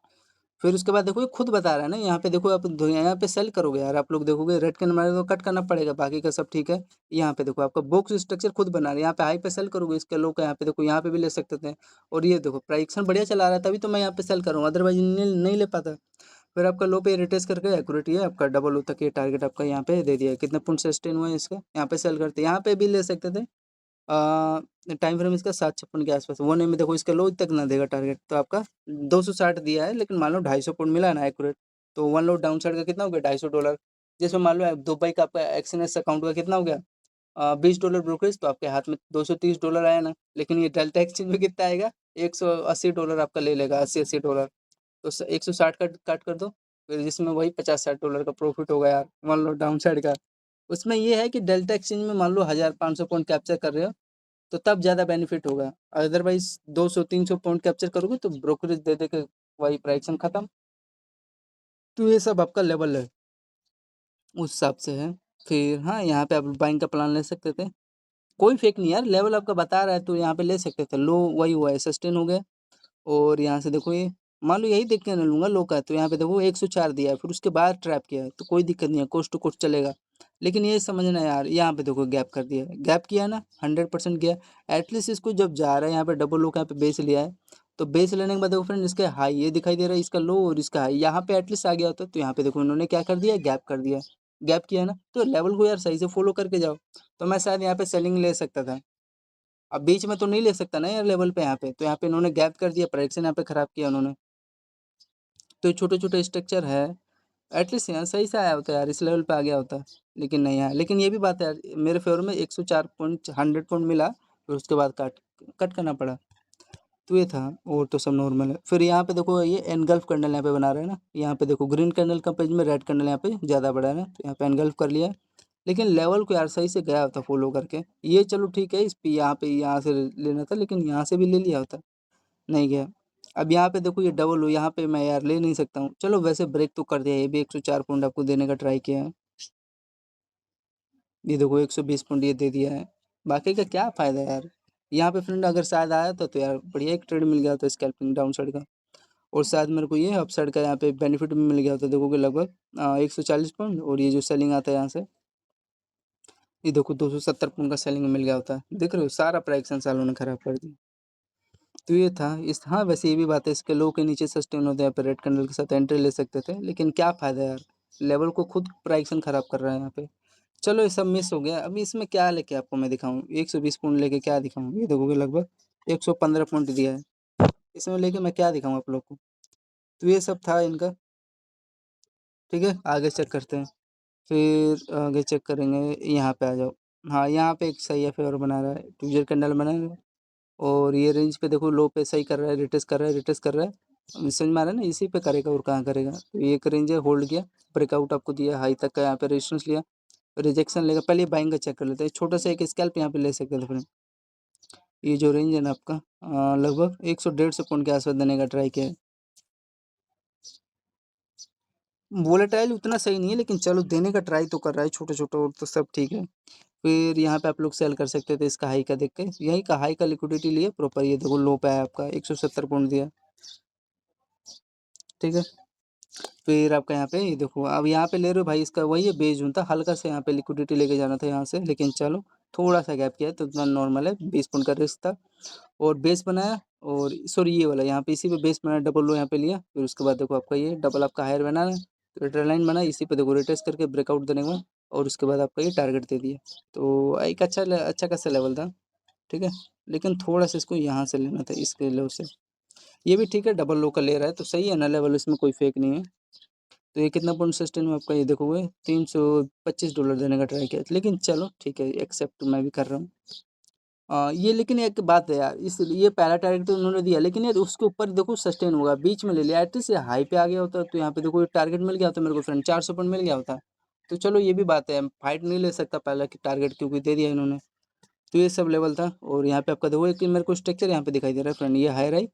फिर उसके बाद देखो ये खुद बता रहा है ना, यहाँ पे देखो आप यहाँ पे सेल करोगे यार, आप लोग देखोगे रेड कैंडल मारेगा तो कट करना पड़ेगा, बाकी का सब ठीक है। यहाँ पे देखो आपका बॉक्स स्ट्रक्चर खुद बना रहा है, यहाँ पे हाई पे सेल करोगे इसके लो का, यहाँ पे देखो यहाँ पे भी ले सकते थे, और ये देखो प्राइक्सन बढ़िया चला रहा है, तभी तो मैं यहाँ पे सेल करूँगा, अदरवाइज नहीं ले पाता। फिर आपका लो पे रिटेस्ट करके एक्यूरेट है आपका डबल लो तक ये टारगेट आपका यहाँ पे दे दिया है। कितने पॉइंट सस्टेन हुआ है इसका, यहाँ पे सेल करते यहाँ पे भी ले सकते थे। टाइम फ्रेम इसका 756 के आसपास, वन में देखो इसका लो तक ना देगा टारगेट, तो आपका 260 दिया है, लेकिन मान लो 250 पॉइंट मिला ना एक्यूरेट, तो वन लो डाउन साइड का कितना हो गया $250। जिसमें मान लो दुबई का आपका एक्सएनएस अकाउंट का कितना हो गया, $20 ब्रोकरेज, तो आपके हाथ में $230 आया ना। लेकिन ये डेल्टा एक्सचेंज में कितना आएगा, $180 आपका ले लेगा, 80-80 डॉलर। तो 160 का काट कर दो, फिर जिसमें वही $50-60 का प्रॉफिट होगा यार, मान लो डाउन साइड का। उसमें ये है कि डेल्टा एक्सचेंज में मान लो 1500 पॉइंट कैप्चर कर रहे हो, तो तब ज़्यादा बेनिफिट होगा। अदरवाइज 200-300 पॉइंट कैप्चर करोगे तो ब्रोकरेज दे दे के वही प्राइक्सन खत्म। तो ये सब आपका लेवल है, उस हिसाब से है। फिर हाँ, यहाँ पे आप बाइंग का प्लान ले सकते थे, कोई फेक नहीं यार, लेवल आपका बता रहा है तो यहाँ पे ले सकते थे। लो वही हुआ है, सस्टेन हो गया, और यहाँ से देखो ये मान लो यही देख के ना लूंगा लो का, तो यहाँ पे देखो 104 दिया है, फिर उसके बाद ट्रैप किया है, तो कोई दिक्कत नहीं है, कोस्ट टू कोस्ट चलेगा। लेकिन ये समझना यार, यहाँ पे देखो गैप कर दिया है, गैप किया है ना, 100% गया। एटलीस्ट इसको जब जा रहा है यहाँ पे डबल लो का, यहाँ पे बेस लिया है, तो बेस लेने के बाद देखो फ्रेंड इसके हाई ये दिखाई दे रहा है, इसका लो और इसका हाई यहाँ पे एटलीस्ट आ गया होता, तो यहाँ पे देखो इन्होंने क्या कर दिया, गैप कर दिया। गैप किया है ना, तो लेवल को यार सही से फॉलो करके जाओ, तो मैं शायद यहाँ पे सेलिंग ले सकता था। अब बीच में तो नहीं ले सकता ना यार लेवल पे, यहाँ पे तो यहाँ पे इन्होंने गैप कर दिया, प्राइक्सन यहाँ पे खराब किया उन्होंने। तो छोटे छोटे स्ट्रक्चर है, एटलीस्ट यहाँ सही से आया होता है यार, इस लेवल पे आ गया होता, लेकिन नहीं आया। लेकिन ये भी बात है यार, मेरे फेवर में 104 पॉइंट 100 पॉइंट मिला, फिर उसके बाद कट कट करना पड़ा। तो ये था, और तो सब नॉर्मल है। फिर यहाँ पे देखो ये एनगल्फ कैंडल यहाँ पे बना रहा है ना, यहाँ पे देखो ग्रीन कैंडल का पेज में रेड कैंडल यहाँ पे ज़्यादा बड़ा है ना, तो यहाँ पे एनगल्फ कर लिया। लेकिन लेवल को यार सही से गया होता फॉलो करके, ये चलो ठीक है, इस पे यहाँ से लेना था, लेकिन यहाँ से भी ले लिया होता, नहीं गया। अब यहाँ पे देखो ये डबल हो, यहाँ पे मैं यार ले नहीं सकता हूँ। चलो वैसे ब्रेक तो कर दिया, ये भी 104 पॉइंट आपको देने का ट्राई किया है, ये देखो 120 पॉइंट ये दे दिया है। बाकी का क्या फ़ायदा यार, यहाँ पे फ्रेंड अगर शायद आया था तो यार बढ़िया एक ट्रेड मिल गया था स्कैल्पिंग डाउन साइड का, और शायद मेरे को ये अप साइड का यहाँ पे बेनिफिट भी मिल गया था। देखोगे लगभग 140 पॉइंट, और ये जो सेलिंग आता है यहाँ से, ये देखो 270 पॉइंट का सेलिंग मिल गया होता है। देख रहे हो, सारा प्राइक्सन सालों ने खराब कर दिया। तो ये था इस, हाँ वैसे ये भी बात है, इसके लो के नीचे सस्टेन होते हैं, यहाँ पे रेड कैंडल के साथ एंट्री ले सकते थे, लेकिन क्या फ़ायदा यार, लेवल को खुद प्राइक्सन खराब कर रहा है यहाँ पे। चलो ये सब मिस हो गया, अभी इसमें क्या लेके आपको मैं दिखाऊँ, 120 पॉइंट लेके क्या दिखाऊँ, ये देखोगे लगभग 115 पॉइंट दिया है, इसमें लेके मैं क्या दिखाऊँ आप लोग को। तो ये सब था इनका, ठीक है आगे चेक करते हैं। फिर आगे चेक करेंगे, यहाँ पे आ जाओ। हाँ यहाँ पे एक सही एफ और बना रहा है, ट्यूजर कैंडल बना है, और ये रेंज पे देखो लो पे सही कर रहा है, रिटेस्ट कर रहा है, रिटेस्ट कर रहा है, समझ में आ रहा है ना, इसी पे करेगा और कहाँ करेगा। तो ये एक रेंज है, होल्ड किया, ब्रेकआउट आपको दिया, हाई तक का यहाँ पे रेजिस्टेंस लिया, रिजेक्शन लेगा। पहले बाइंग का चेक कर लेते हैं, छोटा सा एक स्कैल्प यहाँ पे ले सकते थे फ्रेंड। ये जो रेंज है ना आपका लगभग 100 150 पॉइंट के आसपास देने का ट्राई किया है। वोलेटाइल उतना सही नहीं है, लेकिन चलो देने का ट्राई तो कर रहा है, छोटे छोटे और तो सब ठीक है। फिर यहाँ पे आप लोग सेल कर सकते थे इसका हाई का देख के, यही का हाई का लिक्विडिटी लिए प्रॉपर, ये देखो लो पे है आपका 170 पॉइंट दिया, ठीक है। फिर आपका यहाँ पे ये देखो, अब यहाँ पे ले रहे हो भाई, इसका वही है बेस जोन था, हल्का से यहाँ पे लिक्विडिटी लेके जाना था यहाँ से, लेकिन चलो थोड़ा सा गैप किया है तो उतना नॉर्मल है, 20 पॉइंट का रिस्क था। और बेस बनाया, और सॉरी ये वाला यहाँ पे इसी पे बेस बनाया, डबल लो यहाँ पे लिया, फिर उसके बाद देखो आपका ये डबल आपका हायर बना है, तो ट्रेड लाइन बना, इसी पे देखो रिटेस्ट करके ब्रेकआउट देने के बाद, और उसके बाद आपका ये टारगेट दे दिया। तो एक अच्छा खासा लेवल था, ठीक है। लेकिन थोड़ा सा इसको यहाँ से लेना था, इसके लेवल से। ये भी ठीक है, डबल लो का ले रहा है तो सही है ना लेवल, इसमें कोई फेक नहीं है। तो ये कितना पॉइंट सस्टेन में आपका, ये देखोगे $325 देने का ट्राई किया, लेकिन चलो ठीक है, एक्सेप्ट मैं भी कर रहा हूँ। ये लेकिन एक बात है यार, इस ये पहला टारगेट तो उन्होंने दिया, लेकिन यार उसके ऊपर देखो सस्टेन होगा, बीच में ले लिया, एटलीस्ट ये हाई पे आ गया होता तो यहाँ पे देखो टारगेट मिल गया होता मेरे को फ्रेंड, 400 पॉइंट मिल गया होता। तो चलो ये भी बात है, फाइट नहीं ले सकता पहला कि टारगेट क्योंकि दे दिया इन्होंने। तो ये सब लेवल था, और यहाँ पे आपका देखो कि मेरे को स्ट्रक्चर यहाँ पे दिखाई दे रहा है फ्रेंड, ये हाई राई,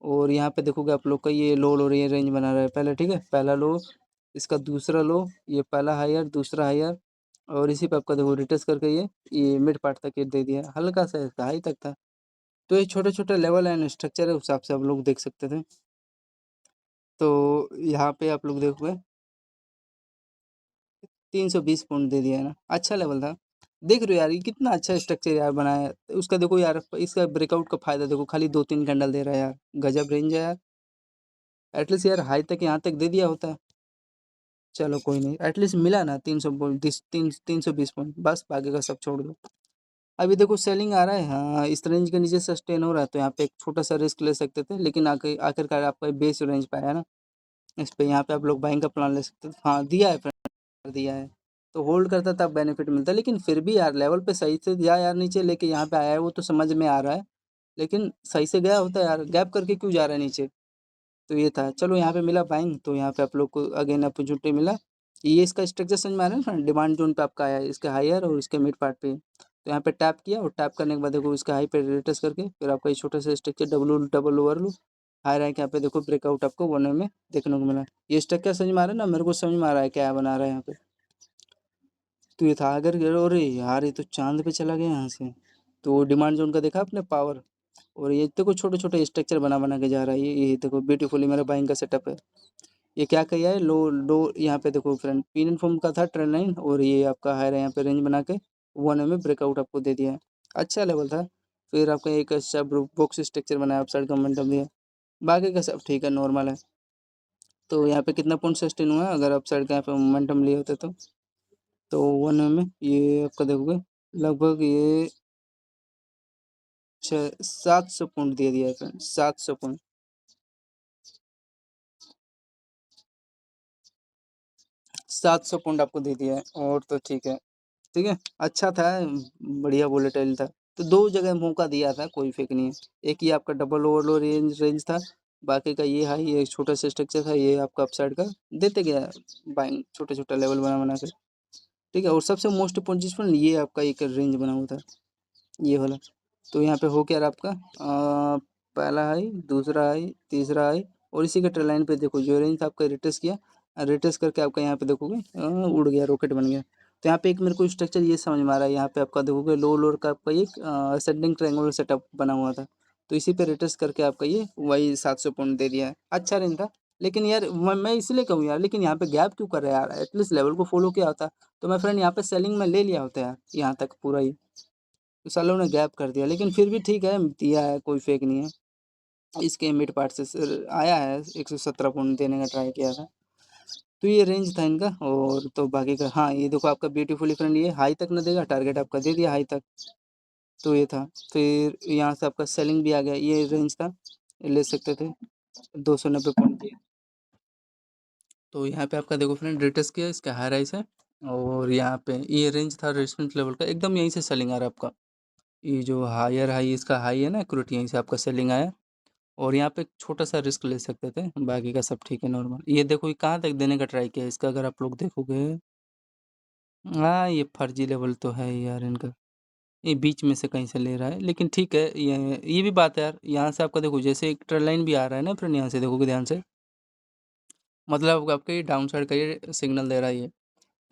और यहाँ पे देखोगे आप लोग का ये लो लो ये रेंज बना रहा है पहले, ठीक है, पहला लो, इसका दूसरा लो, ये पहला हायर दूसरा हायर, और इसी पे आपका देखो रिटेस्ट करके ये मिड पार्ट तक ये दे दिया, हल्का सा इसका हाई तक था। तो ये छोटे छोटे लेवल एंड स्ट्रक्चर है, उस हिसाब से आप लोग देख सकते थे। तो यहाँ पे आप लोग देखोगे 320 पॉइंट दे दिया है ना, अच्छा लेवल था। देख रहे हो यार, ये कितना अच्छा स्ट्रक्चर यार बनाया है, उसका देखो यार, इसका ब्रेकआउट का फायदा देखो, खाली 2-3 कैंडल दे रहा है यार, गजब रेंज है यार। एटलीस्ट यार हाई तक यहाँ तक दे दिया होता। चलो कोई नहीं, एटलीस्ट मिला ना 300 पॉइंट, 320 पॉइंट, बस बाकी का सब छोड़ दो। अभी देखो सेलिंग आ रहा है, हाँ इस रेंज के नीचे सस्टेन हो रहा है, तो यहाँ पे एक छोटा सा रिस्क ले सकते थे, लेकिन आखिरकार आपका बेस रेंज पे आया ना, इस पे यहाँ पे आप लोग बाइंग का प्लान ले सकते थे। हाँ दिया है फ्रेंड, दिया है, तो होल्ड करता तब बेनिफिट मिलता, लेकिन फिर भी यार लेवल पे सही से जा यार, नीचे लेके यहाँ पे आया है वो तो समझ में आ रहा है, लेकिन सही से गया होता यार, गैप करके क्यों जा रहा है नीचे। तो ये था, चलो यहाँ पे मिला बाइंग, तो यहाँ पे आप लोग को अगेन अपॉर्चुनिटी मिला। ये इसका स्ट्रक्चर समझ में आ रहा है ना, डिमांड जोन पे आपका आया है, इसके हायर और इसके मिड पार्ट पे, तो यहाँ पे टैप किया, और टैप करने के बाद देखो इसका हाई पे रिटेस्ट करके, फिर आपका ये छोटा सा स्ट्रक्चर डबल ओवर लू, हाई रैंक यहाँ पे देखो ब्रेकआउट आपको 1 में देखने को मिला। ये स्ट्रक्चर समझ में आ रहा है ना, मेरे को समझ में आ रहा है क्या बना रहा है यहाँ पे। तो ये था, अगर अरे यार ये तो चांद पे चला गया यहाँ से। तो डिमांड जोन का देखा आपने पावर, और ये देखो छोटे छोटे स्ट्रक्चर बना बना के जा रहा है, ये देखो ब्यूटीफुली मेरा बाइंग का सेटअप है। ये क्या किया है, लो लो यहाँ पे देखो फ्रेंड, पिन एंड फॉर्म का था ट्रेंड लाइन, और ये आपका हायर है यहाँ पे रेंज बना के 1 में ब्रेकआउट आपको दे दिया है, अच्छा लेवल था। फिर आपका एक अच्छा बॉक्स स्ट्रक्चर बनाया, अप साइड का मोमेंटम दिया, बाकी का सब ठीक है, नॉर्मल है। तो यहाँ पे कितना पॉइंट सस्टेन हुआ है, अगर अप साइड का यहाँ पे मोमेंटम लिए होते तो 1 में ये आपका देखोगे लगभग ये 700 पॉइंट दे दिया है फ्रेंड, 700 पॉइंट, 700 पॉइंट आपको दे दिया है, और तो ठीक है, ठीक है, अच्छा था, बढ़िया वोलेटाइल था। तो 2 जगह मौका दिया था, कोई फेक नहीं है। एक ये आपका डबल ओवरलोड रेंज था, बाकी का ये हाई, ये छोटा सा स्ट्रक्चर था, ये आपका अपसाइड का देते गया बाइंग, छोटा-छोटा लेवल बना-बना के, ठीक है? और सबसे मोस्ट पोजीशन ये आपका एक रेंज बना हुआ था, ये वाला। तो यहाँ पे हो क्या रहा आपका पहला हाई, दूसरा हाई, तीसरा हाई, और इसी के ट्रेल लाइन पे देखो जो रेंज था आपका रिट्रेस किया, रिट्रेस करके आपका यहाँ पे देखोगे उड़ गया, रॉकेट बन गया। तो यहाँ पे एक मेरे को स्ट्रक्चर ये समझ में आ रहा है, यहाँ पे आपका देखोगे लो लोअर का आपका एक असेंडिंग ट्रायंगुलर सेटअप बना हुआ था, तो इसी पे रिट्रेस करके आपका ये वही 700 पॉइंट दे दिया है। अच्छा रेंज था, लेकिन यार मैं इसलिए कहूँ यार, लेकिन यहाँ पे गैप क्यों कर रहा है यार? एटलीस्ट लेवल को फॉलो किया होता तो मैं फ्रेंड यहाँ पे सेलिंग में ले लिया होता यार, यहाँ तक पूरा ही। तो सालों ने गैप कर दिया, लेकिन फिर भी ठीक है, दिया है, कोई फेक नहीं है। इसके मिड पार्ट से आया है, 117 पॉइंट देने का ट्राई किया था। तो ये रेंज था इनका, और तो बाकी का हाँ, ये देखो आपका ब्यूटीफुली फ्रेंड ये हाई तक न देगा, टारगेट आपका दे दिया हाई तक, तो ये था। फिर यहाँ से आपका सेलिंग भी आ गया, ये रेंज था, ले सकते थे, 290 पॉइंट दिए। तो यहाँ पे आपका देखो फ्रेंड रिट्रेस किया, इसका हाई राइस है, और यहाँ पे ये रेंज था रेजिस्टेंस लेवल का, एकदम यहीं से सेलिंग आ रहा है आपका। ये जो हायर हाई इसका हाई है ना एक्यूरेट, यहीं से आपका सेलिंग आया, और यहाँ पे छोटा-सा रिस्क ले सकते थे, बाकी का सब ठीक है नॉर्मल। ये देखो ये कहाँ तक देने का ट्राई किया है इसका, अगर आप लोग देखोगे, हाँ, ये फर्जी लेवल तो है ही यार इनका। ये बीच में से कहीं से ले रहा है, लेकिन ठीक है, ये भी बात है यार, यहाँ से आपका देखो जैसे एक ट्रेल लाइन भी आ रहा है ना फ्रेंड, यहाँ से देखोगे ध्यान से, मतलब आपका ये डाउन साइड का ये सिग्नल दे रहा है ये।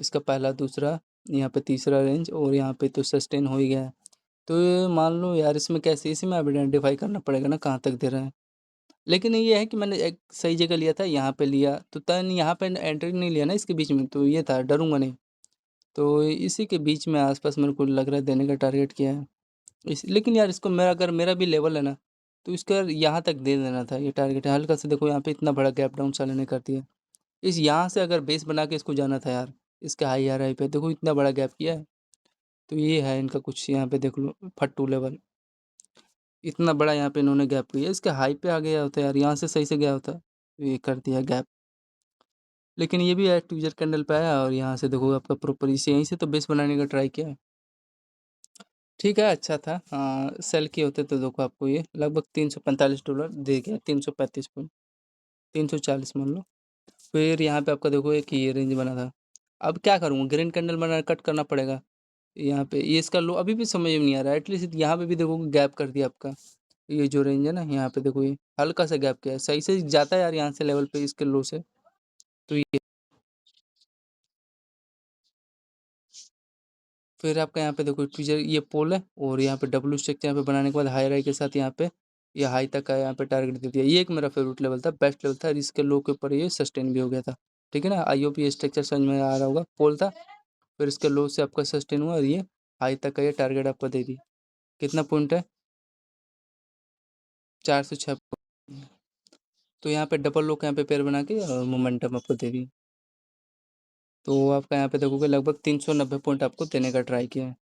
इसका पहला, दूसरा, यहाँ पे तीसरा रेंज, और यहाँ पे तो सस्टेन हो ही गया है। तो ये मान लो यार इसमें कैसे, इसी में अब आइडेंटिफ़ाई करना पड़ेगा ना कहाँ तक दे रहा है। लेकिन ये है कि मैंने एक सही जगह लिया था, यहाँ पे लिया, तो तन यहाँ पे एंट्री नहीं लिया ना इसके बीच में, तो ये था डरूँगा नहीं। तो इसी के बीच में आस-पास मेरे को लग रहा है देने का टारगेट किया है। लेकिन यार इसको मेरा, अगर मेरा भी लेवल है ना, तो इसका यहाँ तक दे देना था, ये टारगेट है। हल्का सा देखो यहाँ पे इतना बड़ा गैप डाउन साले ने कर दिया। इस यहाँ से अगर बेस बना के इसको जाना था यार, इसके हाई आर आई पे देखो इतना बड़ा गैप किया है। तो ये है इनका कुछ, यहाँ पे देख लो फट्टू लेवल, इतना बड़ा यहाँ पे इन्होंने गैप किया। इसके हाई पे आ गया होता यार, यहाँ से सही से गया होता, तो ये कर दिया गैप। लेकिन ये भी है ट्विजर कैंडल पे आया, और यहाँ से देखो आपका प्रॉपर इसे यहीं से तो बेस बनाने का ट्राई किया है। ठीक है, अच्छा था। सेल किए होते तो देखो आपको ये लगभग $345 दे गया, 335 पॉइंट, 340 मान लो। फिर यहाँ पे आपका देखो एक ये रेंज बना था। अब क्या करूँगा, ग्रीन कैंडल बना कट करना पड़ेगा। यहाँ पे ये इसका लो अभी भी समझ में नहीं आ रहा है, एटलीस्ट यहाँ पे भी देखो गैप कर दिया आपका। ये जो रेंज है ना, यहाँ पे देखो ये हल्का सा गैप किया है, सही से जाता है यार यहाँ से लेवल पे इसके लो से। तो ये फिर आपका यहाँ पे देखो ट्विजर ये पोल है, और यहाँ पे डब्ल्यू स्ट्रक्चर यहाँ पे बनाने के बाद हाई राई के साथ यहाँ पे ये हाई तक का यहाँ पे टारगेट दे दिया। ये एक मेरा फेवरेट लेवल था, बेस्ट लेवल था, और इसके लो के ऊपर ये सस्टेन भी हो गया था। ठीक है ना, आईओपी स्ट्रक्चर समझ में आ रहा होगा, पोल था, फिर इसके लो से आपका सस्टेन हुआ, और ये हाई तक का ये टारगेट आपको दे दी। कितना पॉइंट है, 406। तो यहाँ पे डबल लो का यहाँ पे पेयर बना के और मोमेंटम आपको दे दी। तो आपका यहाँ पे देखोगे लगभग 390 पॉइंट आपको देने का ट्राई किया है।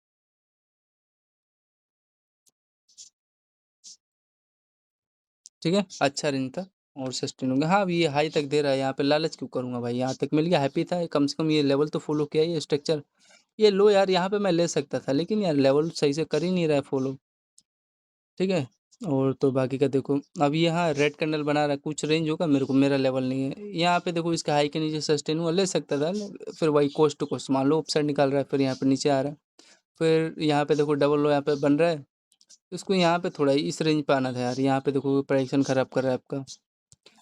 ठीक है, अच्छा रेंज था, और सस्टेन हो गया। हाँ, अब ये हाई तक दे रहा है, यहाँ पे लालच क्यों करूँगा भाई, यहाँ तक मिल गया, हैप्पी था, कम से कम ये लेवल तो फॉलो किया, ये स्ट्रक्चर। ये लो यार, यहाँ पे मैं ले सकता था, लेकिन यार लेवल सही से कर ही नहीं रहा है फॉलो। ठीक है, और तो बाकी का देखो, अब यहाँ रेड कैंडल बना रहा है, कुछ रेंज होगा, मेरे को मेरा लेवल नहीं है। यहाँ पे देखो इसका हाई के नीचे सस्टेन हुआ, ले सकता था, फिर वही कोस्ट टू कोस्ट मान लो अपसाइड निकाल रहा है, फिर यहाँ पे नीचे आ रहा है। फिर यहाँ पे देखो डबल लो यहाँ पे बन रहा है, इसको यहाँ पे थोड़ा इस रेंज पे आना था यार, यहाँ पे देखो प्राइक्शन खराब कर रहा है आपका।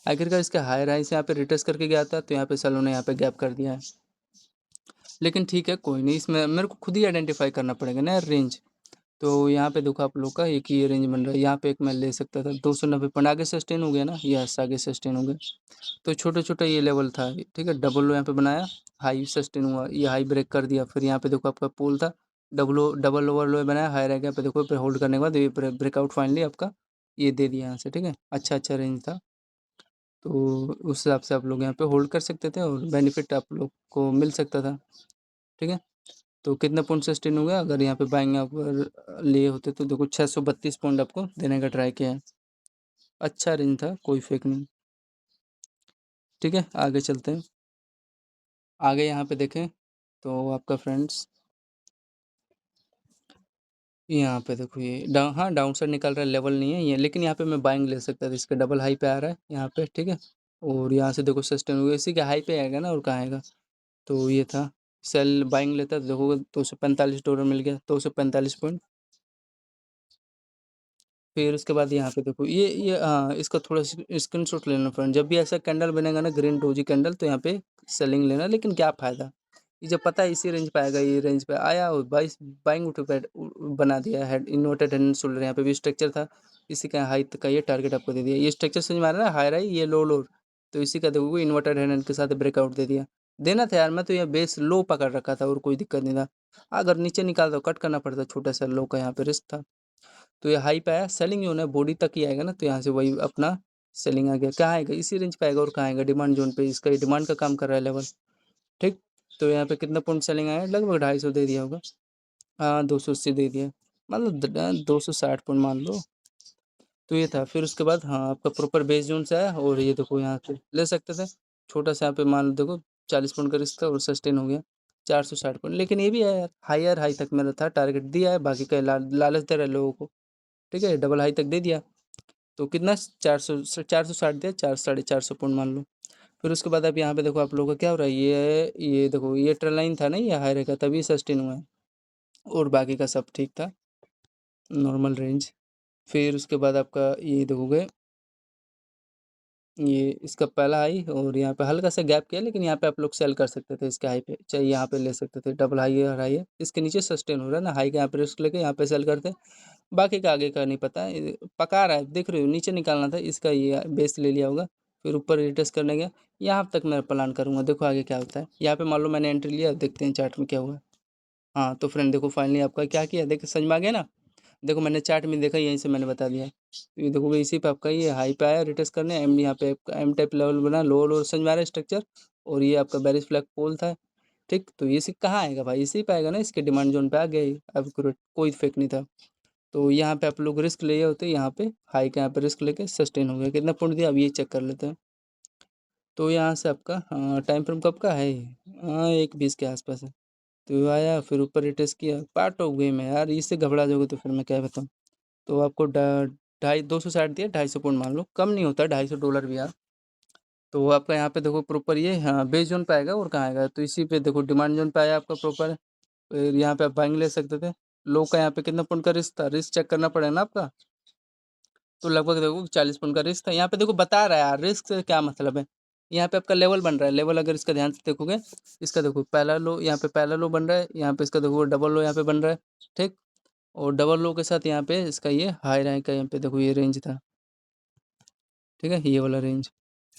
आखिरकार इसका हाई राइस यहाँ पे रिट्रेस करके गया था, तो यहाँ पे सैलून ने यहाँ पे गैप कर दिया है। लेकिन ठीक है, कोई नहीं, इसमें मेरे को खुद ही आइडेंटिफाई करना पड़ेगा ना यार रेंज। तो यहाँ पे देखो आप लोग का एक ही रेंज बन रहा है, यहाँ पे एक मैं ले सकता था 290 पॉइंट, आगे सस्टेन हो गया ना, यस आगे सस्टेन हो गया। तो छोटा छोटा ये लेवल था, ठीक है, डबल लो यहाँ पे बनाया, हाई सस्टेन हुआ, ये हाई ब्रेक कर दिया, फिर यहाँ पे देखो आपका पोल था, डबल ओवर लो बनाया, हाई रह गया पे देखो, फिर होल्ड करने के बाद ये ब्रेकआउट फाइनली आपका ये दे दिया यहाँ से। ठीक है, अच्छा अच्छा रेंज था, तो उस हिसाब से आप लोग यहाँ पे होल्ड कर सकते थे, और बेनिफिट आप लोग को मिल सकता था। ठीक है, तो कितना पॉइंट सस्टेन हो गया, अगर यहाँ पे बाइंग आप लिए होते तो देखो 632 पॉइंट आपको देने का ट्राई किया है। अच्छा रेंज था, कोई फेक नहीं। ठीक है, आगे चलते हैं। आगे यहाँ पे देखें तो आपका फ्रेंड्स यहाँ पे देखो ये हाँ डाउन साइड निकल रहा है, लेवल नहीं है ये, लेकिन यहाँ पे मैं बाइंग ले सकता था, इसका डबल हाई पे आ रहा है यहाँ पे, ठीक है। और यहाँ से देखो सस्टेन हुआ, इसी के हाई पे आएगा ना, और कहाँ आएगा। तो ये था सेल बाइंग लेता तो देखोगे $245 मिल गया, 245 पॉइंट। फिर उसके बाद यहाँ पे देखो ये इसका थोड़ा स्क्रीनशॉट लेना फ्रेंड, जब भी ऐसा कैंडल बनेगा ना ग्रीन डोजी कैंडल, तो यहाँ पे सेलिंग लेना, लेकिन क्या फ़ायदा, ये जब पता है इसी रेंज पे आएगा, ये रेंज पे आया और बाइंग उठ बना दिया head inverted head and shoulder, यहाँ पे भी स्ट्रक्चर था, इसी का हाइट का ये टारगेट आपको दे दिया, ये स्ट्रक्चर समझ में आ रहा है ना, हाई राई ये लो लो, तो इसी का देखोगे इन्वर्टेड हेड एंड के साथ ब्रेकआउट दे दिया, देना था यार, मैं तो ये बेस लो पकड़ रखा था और कोई दिक्कत नहीं था, अगर नीचे निकाल दो कट करना पड़ता, छोटा सा लो का यहाँ पे रिस्क था। तो ये हाई पे आया, सेलिंग जो है बॉडी तक ही आएगा ना, तो यहाँ से वही अपना सेलिंग आ गया, कहाँ आएगा इसी रेंज पे आएगा, और कहाँ आएगा डिमांड जोन पे, इसका ये डिमांड का काम कर रहा है लेवल, ठीक। तो यहाँ पे कितना पॉइंट सेलिंग आया, लगभग 250 दे दिया होगा, हाँ 280 दे दिया, मतलब 260 पॉइंट मान लो। तो ये था, फिर उसके बाद हाँ आपका प्रॉपर बेस जोन से आया, और ये देखो यहाँ पे ले सकते थे, छोटा सा यहाँ पे मान लो देखो 40 पॉइंट का रिस्क था, और सस्टेन हो गया 460 पॉइंट, लेकिन ये भी है यार हायर हाई तक मेरा था टारगेट दिया है, बाकी का लालच दे रहा है लोगों को, ठीक है, डबल हाई तक दे दिया, तो कितना 460 दिया, 400 साढ़े 400 पॉइंट मान लो। फिर उसके बाद अब यहाँ पे देखो आप लोगों का क्या हो रहा है, ये देखो ये ट्रेल लाइन था ना, ये हाई रहेगा तभी सस्टेन हुआ है, और बाकी का सब ठीक था, नॉर्मल रेंज। फिर उसके बाद आपका ये देखोगे, ये इसका पहला हाई, और यहाँ पे हल्का सा गैप किया, लेकिन यहाँ पे आप लोग सेल कर सकते थे इसके हाई पे, चाहे यहाँ पे ले सकते थे, डबल हाई है और हाई है, इसके नीचे सस्टेन हो रहा है ना, हाई का यहाँ पे रिस्क लेके यहाँ पे सेल करते, बाकी का आगे का नहीं पता, पका रहा है देख रहे हो, नीचे निकालना था इसका, ये बेस ले लिया होगा, फिर ऊपर रिटेस्ट करने गया, यहाँ तक मैं प्लान करूँगा, देखो आगे क्या होता है, यहाँ पे मान लो मैंने एंट्री लिया, देखते हैं चार्ट में क्या हुआ है। हाँ तो फ्रेंड देखो फाइनली आपका क्या किया, देखो समझ में आ गया ना, देखो मैंने चार्ट में देखा, यहीं से मैंने बता दिया, तो ये देखोगे इसी पे आपका ये हाई पे आया रिटेस्ट करने, एम यहाँ पे एम टाइप लेवल बना, लोअर समझ में आ रहा है स्ट्रक्चर, और ये आपका बेरिश फ्लैग पोल था, ठीक। तो ये इसी कहाँ आएगा भाई, इसी पे आएगा ना, इसके डिमांड जोन पे आ गया, अब कोई फेक नहीं था। तो यहाँ पे आप लोग रिस्क लिए होते, यहाँ पे हाई का यहाँ पे रिस्क लेके सस्टेन हो गया, कितना पॉइंट दिया अब ये चेक कर लेते हैं। तो यहाँ से आपका टाइम फ्रेम कब का है ये? 1:20 के आसपास है, तो आया फिर ऊपर रिटेस्ट किया, पार्ट ऑफ गेम है यार, इससे घबरा जाओगे तो फिर मैं क्या बताऊँ। तो आपको ढाई 260 दिया, 250 पॉइंट मान लो, कम नहीं होता, $250 भी यार। तो आपका यहाँ पे देखो प्रॉपर ये हाँ बेस जोन पे आएगा, और कहाँ आएगा, तो इसी पे देखो डिमांड जोन पे आया आपका प्रॉपर, फिर यहाँ पे आप बाइंग ले सकते थे, लो का यहाँ पे कितना पॉइंट का रिस्क था, रिस्क चेक करना पड़ेगा ना आपका, तो लगभग देखो 40 पॉइंट का रिस्क था, यहाँ पे देखो बता रहा है यार रिस्क से क्या मतलब है, यहाँ पे आपका लेवल बन रहा है, लेवल अगर इसका ध्यान से देखोगे, इसका देखो पहला लो, यहाँ पे पहला लो बन रहा है, यहाँ पे इसका देखो डबल लो यहाँ पे बन रहा है, ठीक। और डबल लो के साथ यहाँ पे इसका ये हाई रैंक का यहाँ पे देखो ये रेंज था, ठीक है, ये वाला रेंज,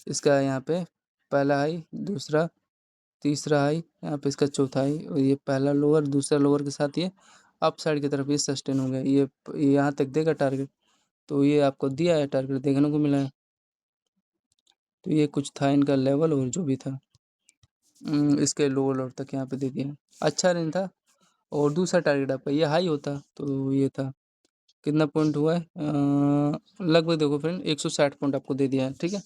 इसका यहाँ पे पहला हाई, दूसरा तीसरा हाई, यहाँ पे इसका चौथा हाई, और ये पहला लोअर दूसरा लोअर के साथ ये अप साइड की तरफ ये सस्टेन हो गया, ये यहाँ तक देगा टारगेट, तो ये आपको दिया है टारगेट देखने को मिला है, तो ये कुछ था इनका लेवल और जो भी था, इसके लोअर लोअर तक यहाँ पे दे दिया, अच्छा रेंज था। और दूसरा टारगेट आपका ये हाई होता तो ये था, कितना पॉइंट हुआ है, लगभग देखो फ्रेंड 160 पॉइंट आपको दे दिया है, ठीक है,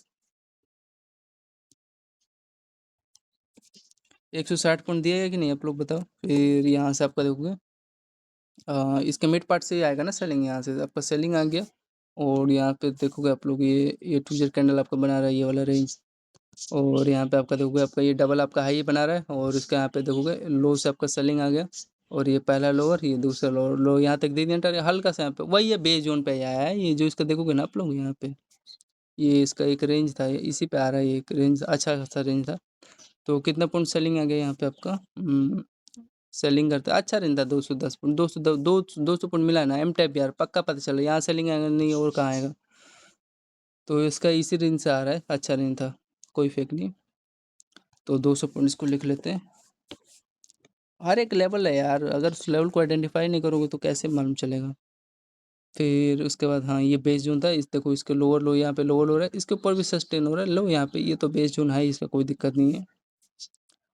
160 पॉइंट दिया है कि नहीं आप लोग बताओ। फिर यहाँ से आपका देखोगे इसके मिड पार्ट से ही आएगा ना सेलिंग, यहाँ से आपका सेलिंग आ गया, और यहाँ पे देखोगे आप लोग ये 2 कैंडल आपका बना रहा है ये वाला रेंज, और यहाँ पे आपका देखोगे आपका ये डबल आपका हाई बना रहा है, और इसका यहाँ पे देखोगे लो से आपका सेलिंग आ गया, और ये पहला लोअर ये दूसरा लोअर, लो यहाँ तक दे दिया हल्का सा यहाँ पे वही है बेस जोन पे आया है, ये जो इसका देखोगे ना आप लोग यहाँ पे, ये इसका एक रेंज था, इसी पे आ रहा है, ये एक रेंज अच्छा खासा रेंज था। तो कितना पॉइंट सेलिंग आ गया यहाँ पे आपका, सेलिंग करते अच्छा रेंज था 210 पॉइंट, 200 पॉइंट मिला है ना, एम टाइप यार पक्का पता चला, यहाँ सेलिंग आएगा नहीं और कहाँ आएगा, तो इसका इसी रेंज से आ रहा है, अच्छा रेंज था, कोई फेक नहीं। तो 200 पॉइंट इसको लिख लेते हैं, हर एक लेवल है यार, अगर उस लेवल को आइडेंटिफाई नहीं करोगे तो कैसे मालूम चलेगा। फिर उसके बाद हाँ ये बेस जोन था, इस देखो इसके लोअर लो यहाँ पे लोअर हो रहा है, इसके ऊपर भी सस्टेन हो रहा है लो यहाँ पे, ये तो बेस जोन है, इसका कोई दिक्कत नहीं है,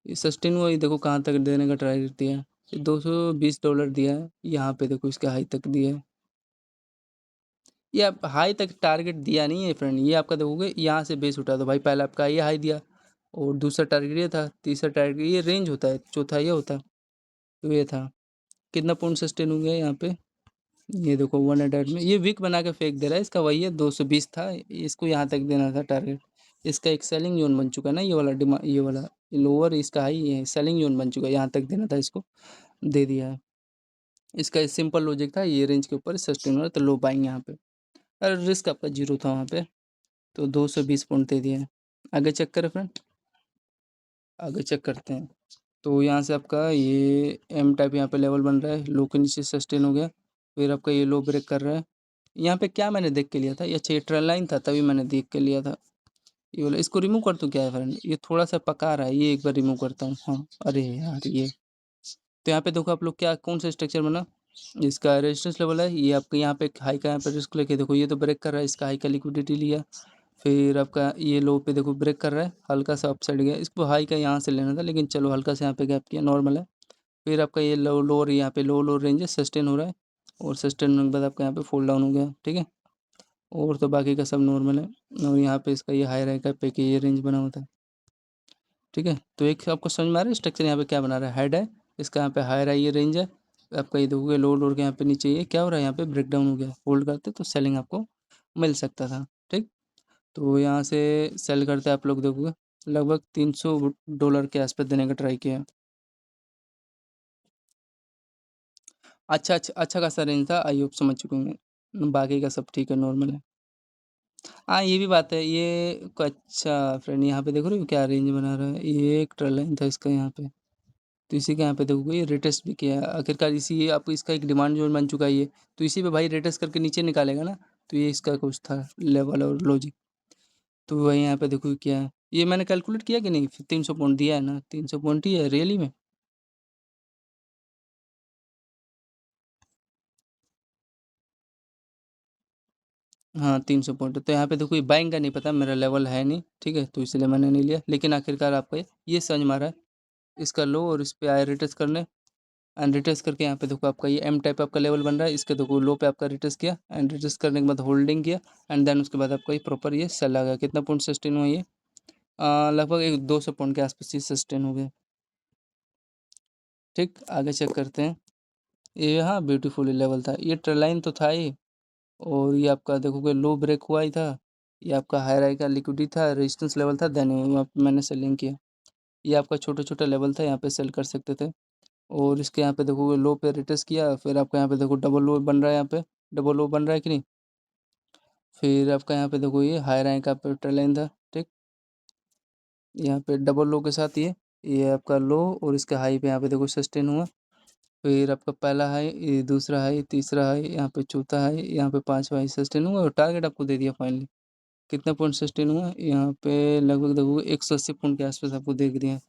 ये सस्टेन हुआ, ये देखो कहाँ तक देने का ट्राई करती है, ये $220 दिया है, यहाँ पे देखो इसका हाई तक दिया है, ये आप हाई तक टारगेट दिया नहीं है फ्रेंड, ये आपका देखोगे यहाँ से बेस उठा दो भाई, पहला आपका ये हाई दिया, और दूसरा टारगेट ये था, तीसरा टारगेट ये रेंज होता है, चौथा ये होता है, तो ये था, कितना पॉइंट सस्टेन हो गया यहाँ पे, ये देखो 100 में ये वीक बना के फेंक दे रहा है, इसका वही है 220 था, इसको यहाँ तक देना था टारगेट। इसका एक सेलिंग जोन बन चुका है ना, ये वाला ये वाला लोअर, इसका हाई, ये सेलिंग जोन बन चुका है, यहाँ तक देना था, इसको दे दिया है। इसका सिंपल लॉजिक था, ये रेंज के ऊपर सस्टेन हो रहा है तो लो बाइंग यहाँ पे, और रिस्क आपका जीरो था वहाँ पे, तो 220 पॉइंट दे दिया है। आगे चेक करें फ्रेंड, आगे चेक करते हैं। तो यहाँ से आपका ये एम टाइप यहाँ पे लेवल बन रहा है, लो के नीचे सस्टेन हो गया, फिर आपका ये लो ब्रेक कर रहा है। यहाँ पे क्या मैंने देख के लिया था, ये अच्छा ये ट्रेल लाइन था, तभी मैंने देख के लिया था। ये वाला इसको रिमूव कर दूँ क्या है फ्रेंड, ये थोड़ा सा पका रहा है, ये एक बार रिमूव करता हूँ। हाँ अरे यार ये, तो यहाँ पे देखो आप लोग क्या कौन सा स्ट्रक्चर बना, इसका रेजिस्टेंस लेवल है, ये आपके यहाँ पे हाई का यहाँ पे रिस्क लेके देखो, ये तो ब्रेक कर रहा है, इसका हाई का लिक्विडिटी लिया, फिर आपका ये लो पे देखो ब्रेक कर रहा है, हल्का सा अपसाइड गया, इसको हाई का यहाँ से लेना था, लेकिन चलो हल्का सा यहाँ पे गैप किया, नॉर्मल है। फिर आपका ये लो लोअर, यहाँ पे लो लोअर रेंज है, सस्टेन हो रहा है, और सस्टेन होने के बाद आपका यहाँ पे फॉल डाउन हो गया, ठीक है। और तो बाकी का सब नॉर्मल है, और यहाँ पे इसका ये हाई रहेगा पे के ये रेंज बना होता है, ठीक है। तो एक आपको समझ में आ रहा है स्ट्रक्चर यहाँ पे क्या बना रहा है, हेड है, इसका यहाँ पे हाई है, ये रेंज है, आपका ये देखोगे लो लोअर के यहाँ पे नीचे ये क्या हो रहा है, यहाँ पे ब्रेक डाउन हो गया, होल्ड करते तो सेलिंग आपको मिल सकता था, ठीक। तो यहाँ से सेल करते आप लोग देखोगे लगभग $300 के आसपास देने का ट्राई किया। अच्छा खासा रेंज था, आई होप समझ चुके होंगे, बाकी का सब ठीक है, नॉर्मल है। हाँ ये भी बात है, ये अच्छा फ्रेंड यहाँ पे देख रहे हो क्या रेंज बना रहा है, ये एक ट्रेल लाइन था इसका यहाँ पे, तो इसी के यहाँ पे देखोगे ये रिटेस्ट भी किया है आखिरकार, इसी आपको इसका एक डिमांड जोन बन चुका है ये, तो इसी पे भाई रिटेस्ट करके नीचे निकालेगा ना, तो ये इसका कुछ था लेवल और लॉजिक। तो वही यहाँ पे देखो क्या है, ये मैंने कैलकुलेट किया कि नहीं, 300 पॉइंट दिया है ना, 300 पॉइंट ही है रियली में। हाँ 300 पॉइंट, तो यहाँ पे देखो ये बाइंग का नहीं पता, मेरा लेवल है नहीं, ठीक है, तो इसलिए मैंने नहीं लिया, लेकिन आखिरकार आपको ये समझ में आ रहा है, इसका लो और इस पे आया रिटेस्ट करने, एंड रिटेस्ट करके यहाँ पे देखो आपका ये एम टाइप आपका लेवल बन रहा है, इसके देखो लो पे आपका रिटेस्ट किया, एंड रिटेस्ट करने के बाद होल्डिंग किया, एंड देन उसके बाद आपका ये प्रॉपर ये सेल आ गया। कितना पॉइंट सस्टेन हुआ ये, लगभग एक 200 पॉइंट के आसपास ये सस्टेन हो गया, ठीक। आगे चेक करते हैं, ये हाँ ब्यूटीफुल लेवल था, ये ट्रेल लाइन तो था ही, और ये आपका देखोगे लो ब्रेक हुआ ही था, ये आपका हाई राई का लिक्विडिटी था, रेजिस्टेंस लेवल था, देन मैंने सेलिंग किया, ये आपका छोटा छोटा लेवल था, यहाँ पे सेल कर सकते थे। और इसके यहाँ पे देखोगे लो पे रिटेस्ट किया, फिर आपका यहाँ पे देखो डबल लो बन रहा है, यहाँ पे डबल लो बन रहा है कि नहीं, फिर आपका यहाँ पे देखो ये हाई रैंक का ट्रेल लाइन था, ठीक। यहाँ पे डबल लो के साथ ये आपका लो, और इसका हाई पे यहाँ पे देखो सस्टेन हुआ, फिर आपका पहला हाई, ये दूसरा हाई, तीसरा हाई, यहाँ पे चौथा हाई, यहाँ पे पांचवा हाई सस्टेन हुआ, और टारगेट आपको दे दिया फाइनली। कितना पॉइंट सस्टेन हुआ यहाँ पे, लगभग देखो 180 पॉइंट के आसपास आपको देख दिया।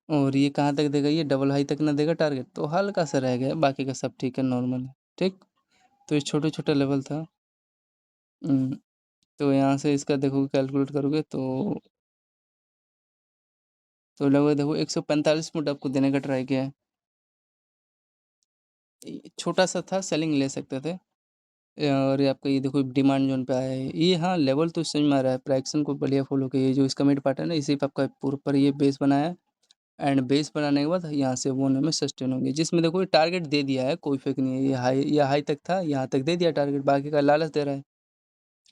और ये कहाँ तक देगा, ये डबल हाई तक ना देगा टारगेट, तो हल्का सा रह गया, बाकी का सब ठीक है, नॉर्मल है, ठीक। तो ये छोटे छोटे लेवल था। तो यहाँ से इसका देखो कैलकुलेट करोगे तो लगभग देखो 145 पॉइंट आपको देने का ट्राई किया है, छोटा सा था, सेलिंग ले सकते थे। और ये आपका ये देखो डिमांड जोन पे आया है ये, हाँ लेवल तो समझ में आ रहा है, प्राइक्सन को बढ़िया फॉलो किया, ये जो इसका मिड पार्ट है ना, इसी पे आपका पूरा पर ये बेस बनाया है, एंड बेस बनाने के बाद यहाँ से वो में सस्टेन होंगे, जिसमें देखो ये टारगेट दे दिया है, कोई फेक नहीं है, ये हाई तक था, यहाँ तक दे दिया टारगेट, बाकी का लालच दे रहा है,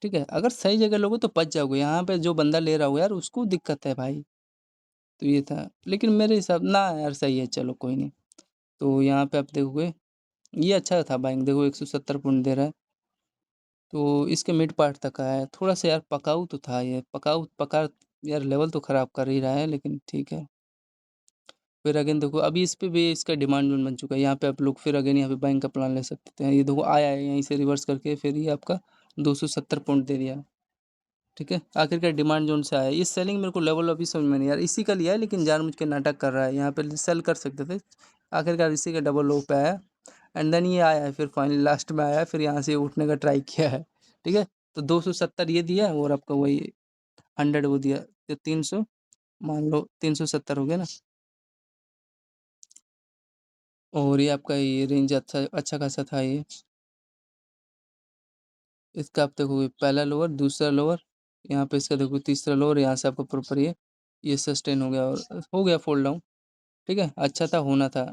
ठीक है। अगर सही जगह लोगे तो बच जाओगे, यहाँ पे जो बंदा ले रहा हो यार उसको दिक्कत है भाई, तो ये था, लेकिन मेरे हिसाब ना यार सही है, चलो कोई नहीं। तो यहाँ पे आप देखोगे ये अच्छा था बाइंग, देखो 170 पॉइंट दे रहा है, तो इसके मिड पार्ट तक आया है, थोड़ा सा यार पकाऊ तो था, ये पकाऊ पका यार, लेवल तो ख़राब कर ही रहा है, लेकिन ठीक है। फिर अगेन देखो अभी इस पे भी इसका डिमांड जोन बन चुका है, यहाँ पे आप लोग फिर अगेन यहाँ पे बाइंग का प्लान ले सकते हैं, ये देखो आया है यहीं से रिवर्स करके, फिर ये आपका 270 पॉइंट दे दिया, ठीक है। आखिरकार डिमांड जोन से आया, ये सेलिंग मेरे को लेवल अभी समझ में नहीं यार, इसी का लिया है, लेकिन जानबूझ के नाटक कर रहा है, यहाँ पे सेल कर सकते थे, आखिरकार इसी का डबल लो पे आया, एंड देन ये आया है, फिर फाइनली लास्ट में आया है, फिर यहाँ से उठने का ट्राई किया है, ठीक है। तो 270 ये दिया, और आपका वही 100 वो दिया, तो 300, मान लो 370 हो गया ना। और ये आपका ये रेंज अच्छा अच्छा खासा था ये, इसका आप देखोगे पहला लोअर, दूसरा लोअर, यहाँ पे इसका देखो तीसरा लोअर, यहाँ से आपको प्रॉपर ये ये सस्टेन हो गया और हो गया फोल्ड डाउन। ठीक है, अच्छा था, होना था।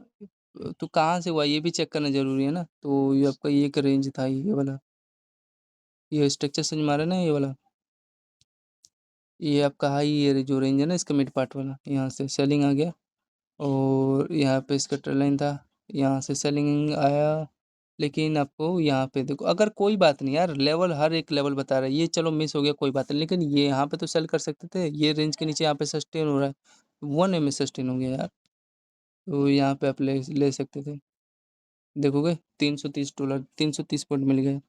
तो कहाँ से हुआ ये भी चेक करना ज़रूरी है ना। तो ये आपका ये एक रेंज था ये वाला, ये स्ट्रक्चर समझ में आ रहा है ना ये वाला। ये आपका हाई, ये जो रेंज है ना इसका मिड पार्ट वाला, यहाँ से सेलिंग आ गया और यहाँ पे इसका ट्रेल लाइन था, यहाँ से सेलिंग आया। लेकिन आपको यहाँ पे देखो, अगर कोई बात नहीं यार, लेवल हर एक लेवल बता रहा है, ये चलो मिस हो गया कोई बात नहीं, लेकिन ये यहाँ पे तो सेल कर सकते थे। ये रेंज के नीचे यहाँ पे सस्टेन हो रहा है, 1 एम सस्टेन हो गया यार, तो यहाँ पे आप ले ले सकते थे। देखोगे $330, 330 पॉइंट मिल गए।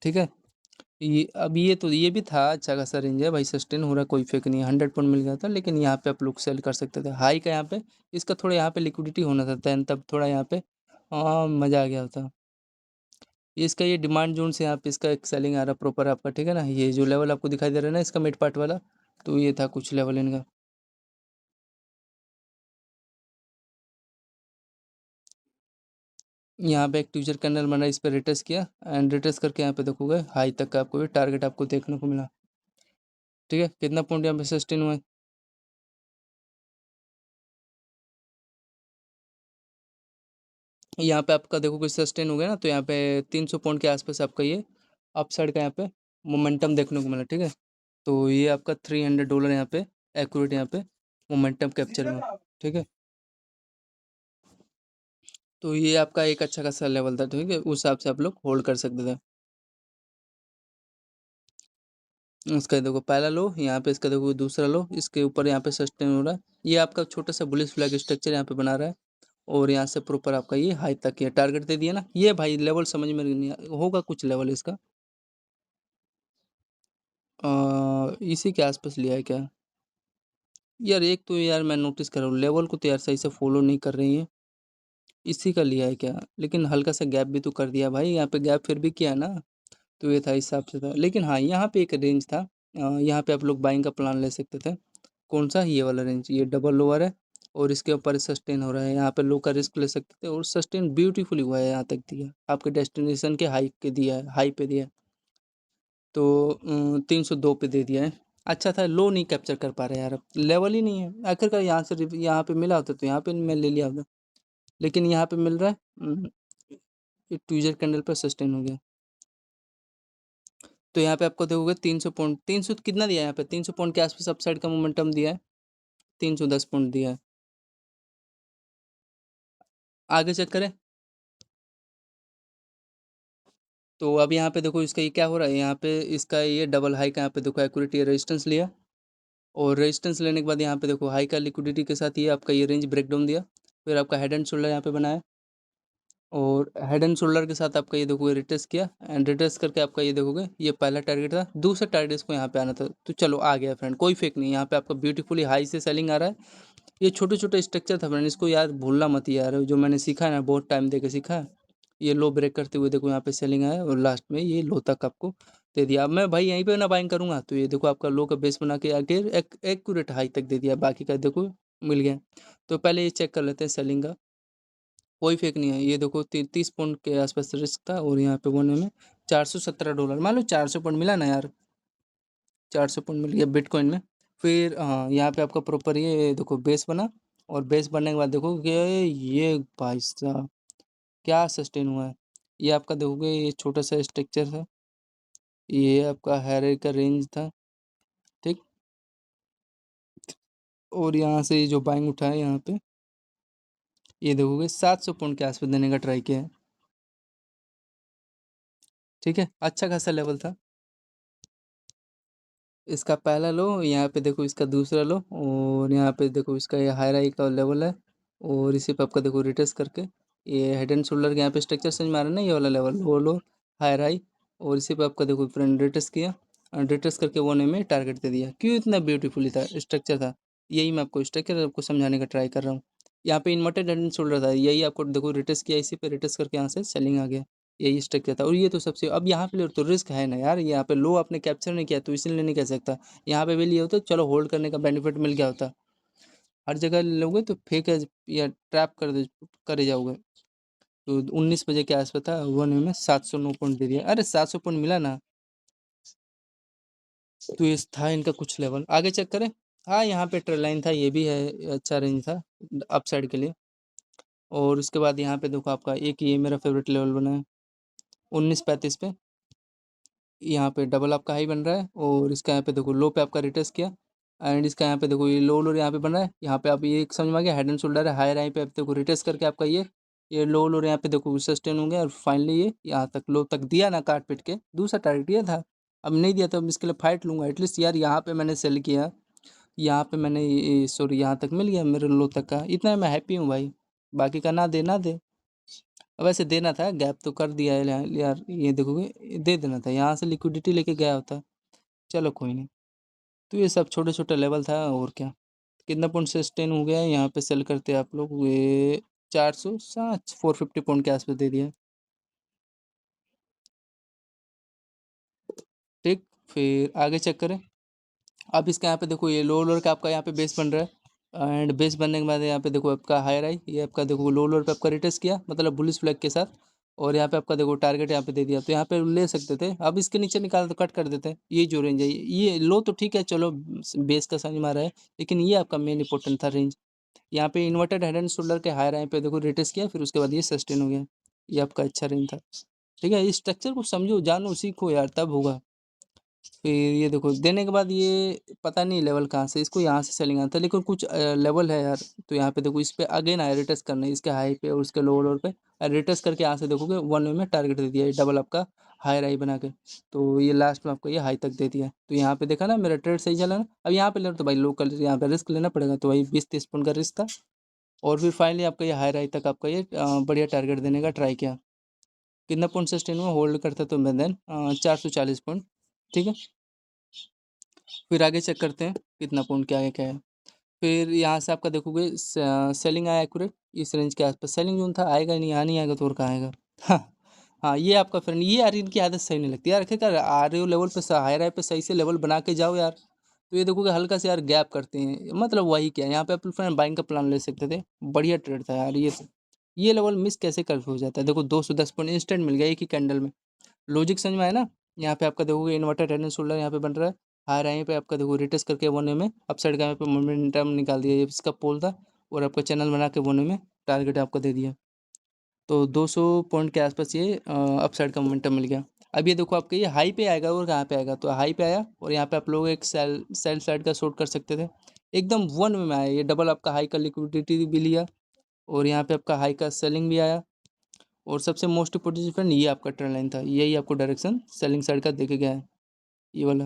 ठीक है, ये अब ये तो ये भी था अच्छा खासा रेंज है भाई, सस्टेन हो रहा है, कोई फेक नहीं है, 100 पॉइंट मिल गया था। लेकिन यहाँ पे आप लोग सेल कर सकते थे हाई का, यहाँ पे इसका थोड़ा यहाँ पे लिक्विडिटी होना था देन, तब थोड़ा यहाँ पे मज़ा आ गया होता। इसका ये डिमांड जोन से यहाँ पे इसका एक सेलिंग आ रहा प्रॉपर आपका। ठीक है ना, ये जो लेवल आपको दिखाई दे रहा है ना इसका मिड पार्ट वाला, तो ये था कुछ लेवल इनका। यहाँ पे एक ट्यूजर कैंडल बना, इस पर रिटेस्ट किया एंड रिटेस्ट करके यहाँ पे देखोगे हाई तक का आपको ये टारगेट आपको देखने को मिला। ठीक है, कितना पॉइंट यहाँ पे सस्टेन हुआ है, यहाँ पे आपका देखोगे सस्टेन हो गया ना, तो यहाँ पे 300 पॉइंट के आसपास आपका ये अपसाइड का यहाँ पे मोमेंटम देखने को मिला। ठीक है, तो ये आपका $300 यहाँ पे एक्यूरेट यहाँ पे मोमेंटम कैप्चर में। ठीक है, तो ये आपका एक अच्छा खासा लेवल था। ठीक है, उस हिसाब से आप लोग होल्ड कर सकते थे। इसका देखो पहला लो, यहाँ पे इसका देखो दूसरा लो, इसके ऊपर यहाँ पे सस्टेन हो रहा है, ये आपका छोटा सा बुलिश फ्लैग स्ट्रक्चर यहाँ पे बना रहा है। और यहाँ से प्रॉपर आपका ये हाई तक ये टारगेट दे दिया ना, ये भाई लेवल समझ में नहीं होगा कुछ लेवल इसका इसी के आसपास लिया है क्या यार। एक तो यार मैं नोटिस कर रहा हूँ लेवल को तो यार सही से फॉलो नहीं कर रही है, इसी का लिया है क्या। लेकिन हल्का सा गैप भी तो कर दिया भाई, यहाँ पे गैप फिर भी किया है ना, तो ये था इस हिसाब से था। लेकिन हाँ यहाँ पे एक रेंज था, यहाँ पे आप लोग बाइंग का प्लान ले सकते थे। कौन सा, ये वाला रेंज, ये डबल लोअर है और इसके ऊपर सस्टेन हो रहा है, यहाँ पे लो का रिस्क ले सकते थे और सस्टेन ब्यूटीफुली हुआ है, यहाँ तक दिया आपके डेस्टिनेशन के हाई के दिया है, हाई पे दिया है। तो 302 पे दे दिया है। अच्छा था, लो नहीं कैप्चर कर पा रहे यार, अब लेवल ही नहीं है। आखिरकार यहाँ से यहाँ पे मिला होता तो यहाँ पे मैं ले लिया होता, लेकिन यहाँ पे मिल रहा है ट्यूजर कैंडल पर सस्टेन हो गया। तो यहाँ पे आपको देखोगे 300 पॉइंट, 300 कितना दिया है यहाँ पे, 300 पॉइंट के आसपास अपसाइड का मोमेंटम दिया है, 310 पॉइंट दिया है। आगे चेक करें तो अब यहाँ पे देखो इसका ये क्या हो रहा है, यहाँ पे इसका ये डबल हाई का यहाँ पे देखो एक्यूरेट ये रेजिस्टेंस लिया, और रेजिस्टेंस लेने के बाद यहाँ पे देखो हाई का लिक्विडिटी के साथ ये आपका ये रेंज ब्रेकडाउन दिया, फिर आपका हेड एंड शोल्डर यहाँ पे बनाया, और हेड एंड शोल्डर के साथ आपका ये देखोगे रिटेस्ट किया एंड रिटेस्ट करके आपका ये देखोगे ये पहला टारगेट था, दूसरा टारगेट इसको यहाँ पे आना था, तो चलो आ गया फ्रेंड, कोई फेक नहीं, यहाँ पे आपका ब्यूटीफुली हाई से सेलिंग आ रहा है। ये छोटे छोटे स्ट्रक्चर था फ्रेंड, इसको यार भूलना मत यार, जो मैंने सीखा है ना, बहुत टाइम दे के सीखा है। ये लो ब्रेक करते हुए देखो यहाँ पे सेलिंग आया और लास्ट में ये लो तक आपको दे दिया। अब मैं भाई यहीं पे ना बाइंग करूंगा, तो ये देखो आपका लो का बेस बना के आगे एक एक्यूरेट हाई तक दे दिया, बाकी का देखो मिल गया। तो पहले ये चेक कर लेते हैं सेलिंग का, कोई फेक नहीं है। ये देखो 30 पॉइंट के आसपास रिस्क था और यहाँ पे वन में $417, मान लो 400 पॉइंट मिला ना यार, 400 पॉइंट मिल गया बिटकॉइन में। फिर हाँ यहाँ पे आपका प्रॉपर ये देखो बेस बना, और बेस बनने के बाद देखो कि ये भाई साहब क्या सस्टेन हुआ है। ये आपका देखोगे ये छोटा सा स्ट्रक्चर था, ये आपका हैरे का रेंज था। ठीक, और यहाँ से ये जो बाइंग उठा है यहाँ पे ये देखोगे 700 पॉइंट के आसपास देने का ट्राई किया है। ठीक है, अच्छा खासा लेवल था। इसका पहला लो, यहाँ पे देखो इसका दूसरा लो, और यहाँ पे देखो इसका ये हाई राई का लेवल है, और इसी पे आपका देखो रिटेस्ट करके ये हेड एंड शोल्डर के यहाँ पे स्ट्रक्चर समझ में आ रहा है ना, ये वाला लेवल वो लो हाई राई, और इसी पे आपका देखो फ्रेंड रिटेस्ट किया और रिटेस्ट करके 1 में टारगेट दे दिया। क्यों, इतना ब्यूटीफुली था स्ट्रक्चर था, यही मैं आपको स्ट्रक्चर आपको समझाने का ट्राई कर रहा हूँ। यहाँ पे इन्वर्टेड हेड एंड शोल्डर था, यही आपको देखो रिटेस्ट किया, इसी पे रिटेस्ट करके यहाँ से सेलिंग आ गया, यही स्ट्रक्चर था। और ये तो सबसे, अब यहाँ पे तो रिस्क है ना यार, यहाँ पे लो आपने कैप्चर नहीं किया तो इसलिए नहीं कह सकता, यहाँ पे भी लिए होते चलो होल्ड करने का बेनिफिट मिल गया होता। हर जगह लोगे तो फेक है या ट्रैप करे जाओगे। तो 19 बजे के आसपास था, 1 में 709 पॉइंट दे दिया, अरे 700 पॉइंट मिला ना। तो ये था इनका कुछ लेवल। आगे चेक करें। हाँ, यहाँ पे ट्रेल लाइन था, ये भी है, अच्छा रेंज था अप साइड के लिए। और उसके बाद यहाँ पे देखो आपका एक ये मेरा फेवरेट लेवल बना है 1935 पे। यहाँ पे डबल आपका हाई बन रहा है, और इसका यहाँ पे देखो लो पे आपका रिटेस्ट किया, एंड इसका यहाँ पे देखो ये लो लो यहाँ पे बन रहा है। यहाँ पे आप ये एक समझ में आ गया, हेड एंड शोल्डर है, हायर हाई पे आप देखो रिटेस्ट करके आपका ये लो लो यहाँ पे देखो सस्टेन हो गया, और फाइनली ये यहाँ तक लो तक दिया ना काट पीट के। दूसरा टारगेट ये था, अब नहीं दिया तो अब इसके लिए फाइट लूंगा एटलीस्ट यार। यहाँ पे मैंने सेल किया, यहाँ पे मैंने सॉरी यहाँ तक मिल गया मेरे लो तक का, इतना मैं हैप्पी हूँ भाई। बाकी का ना दे ना दे, वैसे देना था, गैप तो कर दिया है यार यार, ये देखोगे दे देना था, यहाँ से लिक्विडिटी लेके गया होता। चलो कोई नहीं। तो ये सब छोटे छोटे लेवल था, और क्या। कितना पॉइंट सस्टेन हो गया है यहाँ पे, सेल करते हैं आप लोग ये 460 450 पॉइंट के आसपास दे दिया। ठीक, फिर आगे चेक करें। अब इसका यहाँ पे देखो ये लो लोअर का आपका यहाँ पे बेस बन रहा है, एंड बेस बनने के बाद यहाँ पे देखो आपका हायर आई, ये आपका देखो लो लोअर पे आपका रिटेस्ट किया, मतलब बुलिश फ्लैग के साथ। और यहाँ पे आपका देखो टारगेट यहाँ पे दे दिया, तो यहाँ पे ले सकते थे। अब इसके नीचे निकाल तो कट कर देते हैं। ये जो रेंज है ये लो तो ठीक है, चलो बेस का समझ में आ रहा है, लेकिन ये आपका मेन इंपॉर्टेंट था रेंज। यहाँ पे इन्वर्टेड हेड एंड शोल्डर के हायर आई पे देखो रिटेस्ट किया, फिर उसके बाद ये सस्टेन हो गया। ये आपका अच्छा रेंज था। ठीक है, इस स्ट्रक्चर को समझो, जानो, सीखो यार, तब होगा। फिर ये देखो देने के बाद ये पता नहीं लेवल कहाँ से, इसको यहाँ से सेलिंग आता है, लेकिन कुछ लेवल है यार। तो यहाँ पे देखो इस पे अगेन आया रिटेस्ट करना है, इसके हाई पे और उसके लोअर लोअर पे रिटेस्ट करके यहाँ से देखोगे 1 वे में टारगेट दे दिया है, डबल आपका हाई हाई बना के। तो ये लास्ट में आपको ये हाई तक दे दिया है। तो यहाँ पे देखा ना मेरा ट्रेड सही चला ना। अब यहाँ पे ले तो भाई लोकल यहाँ पे रिस्क लेना पड़ेगा, तो भाई 20-30 पॉइंट का रिस्क था। और फिर फाइनली आपका ये हाई हाई तक आपका ये बढ़िया टारगेट देने का ट्राई किया। कितना पॉइंट सस्टेन हुआ, होल्ड करता तो मैं देन 440 पॉइंट। ठीक है, फिर आगे चेक करते हैं कितना पॉइंट क्या है क्या है। फिर यहाँ से आपका देखोगे सेलिंग आया एक्यूरेट इस रेंज के आसपास। सेलिंग जोन था, आएगा ही नहीं, यहाँ नहीं आएगा तो और कहाँ आएगा। हाँ हाँ, ये आपका फ्रेंड, ये यार इनकी आदत सही नहीं लगती यार। आखिरकार आ रहे हो लेवल पे, हाई राय पे सही से लेवल बना के जाओ यार। तो ये देखोगे हल्का से यार गैप करते हैं, मतलब वही क्या, यहाँ पे आप फ्रेंड बाइंग का प्लान ले सकते थे, बढ़िया ट्रेड था यार ये लेवल मिस कैसे कर हो जाता है। देखो 210 पॉइंट इंस्टेंट मिल गया एक ही कैंडल में। लॉजिक समझ में आया ना। यहाँ पे आपका देखोगे इन्वर्टर हेड एंड शोल्डर यहाँ पे बन रहा है, हायर आई पे आपका देखो रिटेस्ट करके 1 वे में अपसाइड का यहाँ पे मोमेंटम निकाल दिया, ये इसका पोल था। और आपका चैनल बना के 1 वे में टारगेट आपको दे दिया। तो 200 पॉइंट के आसपास ये अपसाइड का मोमेंटम मिल गया। अब ये देखो आपका ये हाई पे आएगा और कहाँ पे आएगा, तो हाई पे आया, और यहाँ पे आप लोग एक सेल साइड का शॉर्ट कर सकते थे। एकदम 1 वे में आया, ये डबल आपका हाई का लिक्विडिटी भी लिया, और यहाँ पे आपका हाई का सेलिंग भी आया। और सबसे मोस्ट इम्पोर्टेंट फ्रेंड ये आपका ट्रेंड लाइन था, यही आपको डायरेक्शन सेलिंग साइड का देखे गया है, ये वाला।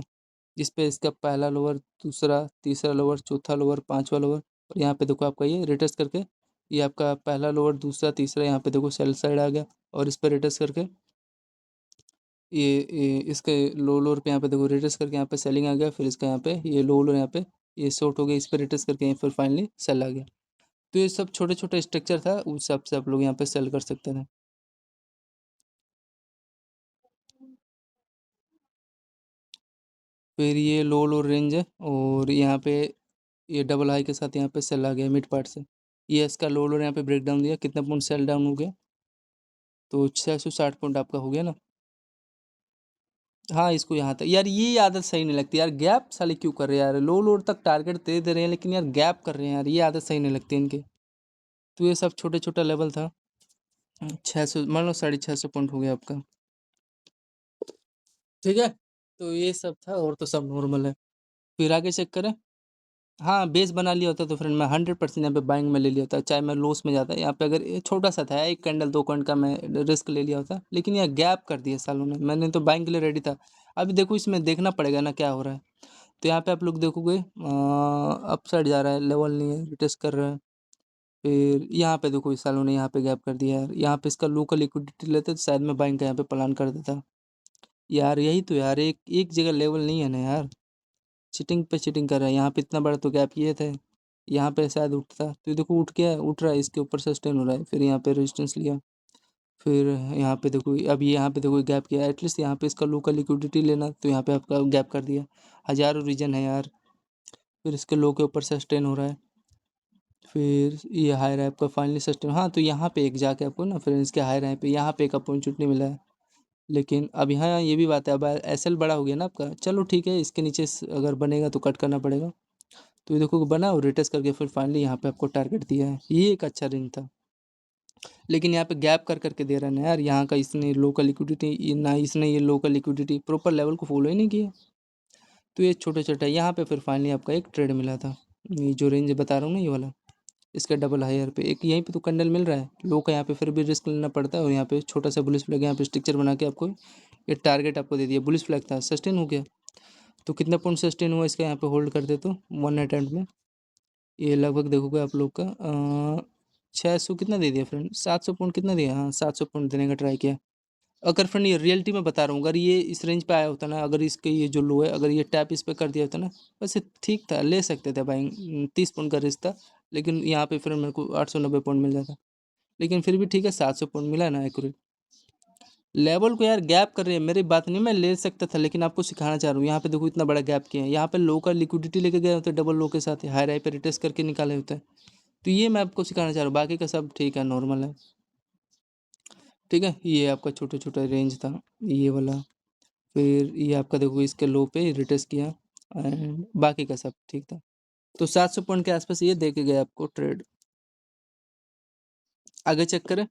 जिस पे इसका पहला लोअर, दूसरा, तीसरा लोअर, चौथा लोअर, पांचवा लोअर, और यहाँ पे देखो आपका ये रिटेस्ट करके ये आपका पहला लोअर, दूसरा, तीसरा, यहाँ पे देखो सेल साइड आ गया, और इस पर रिटेस्ट करके इसके लो लोअर पे यहाँ पे देखो रिटेस्ट करके यहाँ पे सेलिंग आ गया। फिर इसका यहाँ पे ये लो लोअर यहाँ पे ये शॉर्ट हो गया, इस पर रिटेस्ट करके फिर फाइनली सेल आ गया। तो ये सब छोटे छोटे स्ट्रक्चर था, उस हिसाब से आप लोग यहाँ पे सेल कर सकते थे। फिर ये लो लो रेंज है, और यहाँ पे ये डबल हाई के साथ यहाँ पे सेल आ गया मिड पार्ट से। ये इसका लो लो यहाँ पे ब्रेक डाउन दिया, कितना पॉइंट सेल डाउन हो गया, तो 660 पॉइंट आपका हो गया ना। हाँ, इसको यहाँ तक यार, ये आदत सही नहीं लगती यार, गैप साले क्यों कर रहे हैं यार, लो लो तक टारगेट दे रहे हैं, लेकिन यार गैप कर रहे हैं यार, ये आदत सही नहीं लगती इनके। तो ये सब छोटे छोटा लेवल था। 600 मान लो 650 पॉइंट हो गया आपका। ठीक है, तो ये सब था, और तो सब नॉर्मल है। फिर आगे चेक करें। हाँ, बेस बना लिया होता तो फ्रेंड मैं 100% यहाँ पे बाइंग में ले लिया होता, चाहे मैं लॉस में जाता। यहाँ पे अगर ये छोटा सा था, एक कैंडल 2 कैंडल का मैं रिस्क ले लिया होता, लेकिन यह गैप कर दिया सालों ने, मैंने तो बाइंग के लिए रेडी था। अभी देखो इसमें देखना पड़ेगा ना क्या हो रहा है। तो यहाँ पे आप लोग देखोगे अप साइड जा रहा है, लेवल नहीं है, रिटेस्ट कर रहा है। फिर यहाँ पे देखो इस सालों ने यहाँ पे गैप कर दिया यार, यहाँ पे इसका लोकल लिक्विडिटी लेते तो शायद मैं बाइंग का यहाँ पे प्लान कर देता यार। यही तो यार, एक एक जगह लेवल नहीं है ना यार, चीटिंग पे चीटिंग कर रहा है। यहाँ पे इतना बड़ा तो गैप ये थे, यहाँ पे शायद उठता, तो ये देखो उठ गया, उठ रहा है, इसके ऊपर सस्टेन हो रहा है, फिर यहाँ पे रेजिस्टेंस लिया। फिर यहाँ पे देखो, अब ये यहाँ पे देखो गैप किया, एटलीस्ट यहाँ पे इसका लोकल लिक्विडिटी लेना, तो यहाँ पे आपका गैप कर दिया। हज़ारों रीजन है यार। फिर इसके लो के ऊपर सस्टेन हो रहा है, फिर ये हाई रैप का फाइनली सस्टेन। हाँ, तो यहाँ पे एक जाके आपको ना फिर इसके हाई रैप पे यहाँ पे एक अपॉर्चुनिटी मिला है, लेकिन अब यहाँ ये भी बात है, अब एसएल बड़ा हो गया ना आपका, चलो ठीक है, इसके नीचे अगर बनेगा तो कट करना पड़ेगा। तो ये देखो बना और रिटेस्ट करके फिर फाइनली यहाँ पे आपको टारगेट दिया है, ये एक अच्छा रेंज था। लेकिन यहाँ पे गैप कर करके दे रहा है ना यार, यहाँ का इसने लोकल लिक्विडिटी ना, इसने ये लोकल लिक्विडिटी प्रॉपर लेवल को फॉलो ही नहीं किया। तो ये छोटा छोटा यहाँ पे फिर फाइनली आपका एक ट्रेड मिला था, ये जो रेंज बता रहा हूँ ना ये वाला, इसका डबल हायर पे एक यहीं पे तो कैंडल मिल रहा है लो का, यहाँ पे फिर भी रिस्क लेना पड़ता है। और यहाँ पे छोटा सा बुलिश फ्लैग यहाँ पे स्ट्रक्चर बना के आपको ये टारगेट आपको दे दिया, बुलिश फ्लैग था, सस्टेन हो गया। तो कितना पॉइंट सस्टेन हुआ इसका यहाँ पे होल्ड करते तो 1 अटेम्प्ट में, ये लगभग देखोगे आप लोग का 600 कितना दे दिया फ्रेंड, 700 पॉइंट कितना दिया, हाँ 700 पॉइंट देने का ट्राई किया। अगर फ्रेंड ये रियलिटी में बता रहा हूँ, अगर ये इस रेंज पे आया होता ना, अगर इसके ये जो लो है अगर ये टैप इस पे कर दिया होता ना, वैसे ठीक था, ले सकते थे भाई, 30 पॉइंट का रिस्क था। लेकिन यहाँ पे फिर मेरे को 890 पॉइंट मिल जाता। लेकिन फिर भी ठीक है, 700 पॉइंट मिला ना एक्यूरेट। लेवल को यार गैप कर रही है, मेरी बात नहीं, मैं ले सकता था, लेकिन आपको सिखाना चाह रहा हूँ। यहाँ पे देखो इतना बड़ा गैप किया है, यहाँ पे लो का लिक्विडिटी लेके गए होते डबल लो के साथ, हाई राई पे रिटेस्ट करके निकाले होते हैं। तो ये मैं आपको सिखाना चाह रहा हूँ, बाकी का सब ठीक है, नॉर्मल है। ठीक है, ये आपका छोटा छोटा रेंज था ये वाला। फिर ये आपका देखो इसके लो पे रिटेस्ट किया, एंड बाकी का सब ठीक था। तो 700 पॉइंट के आसपास ये दे के गए आपको ट्रेड। आगे चेक करें,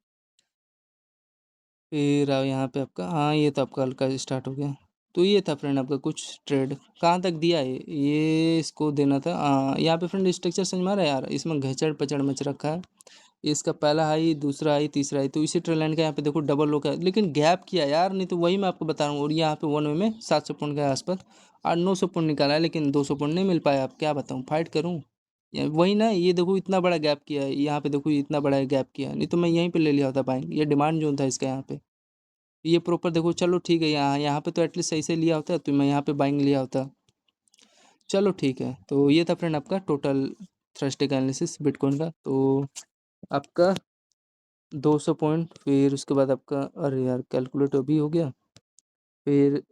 फिर यहाँ पे आपका, हाँ ये तो आपका हल्का स्टार्ट हो गया। तो ये था फ्रेंड आपका कुछ ट्रेड, कहाँ तक दिया है ये इसको देना था। यहाँ पे फ्रेंड स्ट्रक्चर समझ में आ रहा है यार, इसमें घचड़ पचड़ मच रखा है। इसका पहला हाई, दूसरा हाई, तीसरा हाई, तो इसी ट्रेड लाइन का यहाँ पे देखो डबल लो का, लेकिन गैप किया यार, नहीं तो वही मैं आपको बता रहा हूँ। और यहाँ पे 1 वे में 700 पॉइंट के आसपास और 900 पॉइंट निकाला है, लेकिन 200 पॉइंट नहीं मिल पाया। आप क्या बताऊँ, फाइट करूँ वही ना, ये देखो इतना बड़ा गैप किया है, यहाँ पे देखो इतना बड़ा गैप किया है, नहीं तो मैं यहीं पे ले लिया होता बाइंग, ये डिमांड जोन था इसका यहाँ पे। ये प्रॉपर देखो, चलो ठीक है, यहाँ यहाँ पे तो एटलीस्ट सही से लिया होता तो मैं यहाँ पे बाइंग लिया होता। चलो ठीक है, तो ये था फ्रेंड आपका टोटल थ्रस्टे का एनालिसिस बिटकॉइन का। तो आपका 200 पॉइंट, फिर उसके बाद आपका, अरे यार कैलकुलेट अभी हो गया, फिर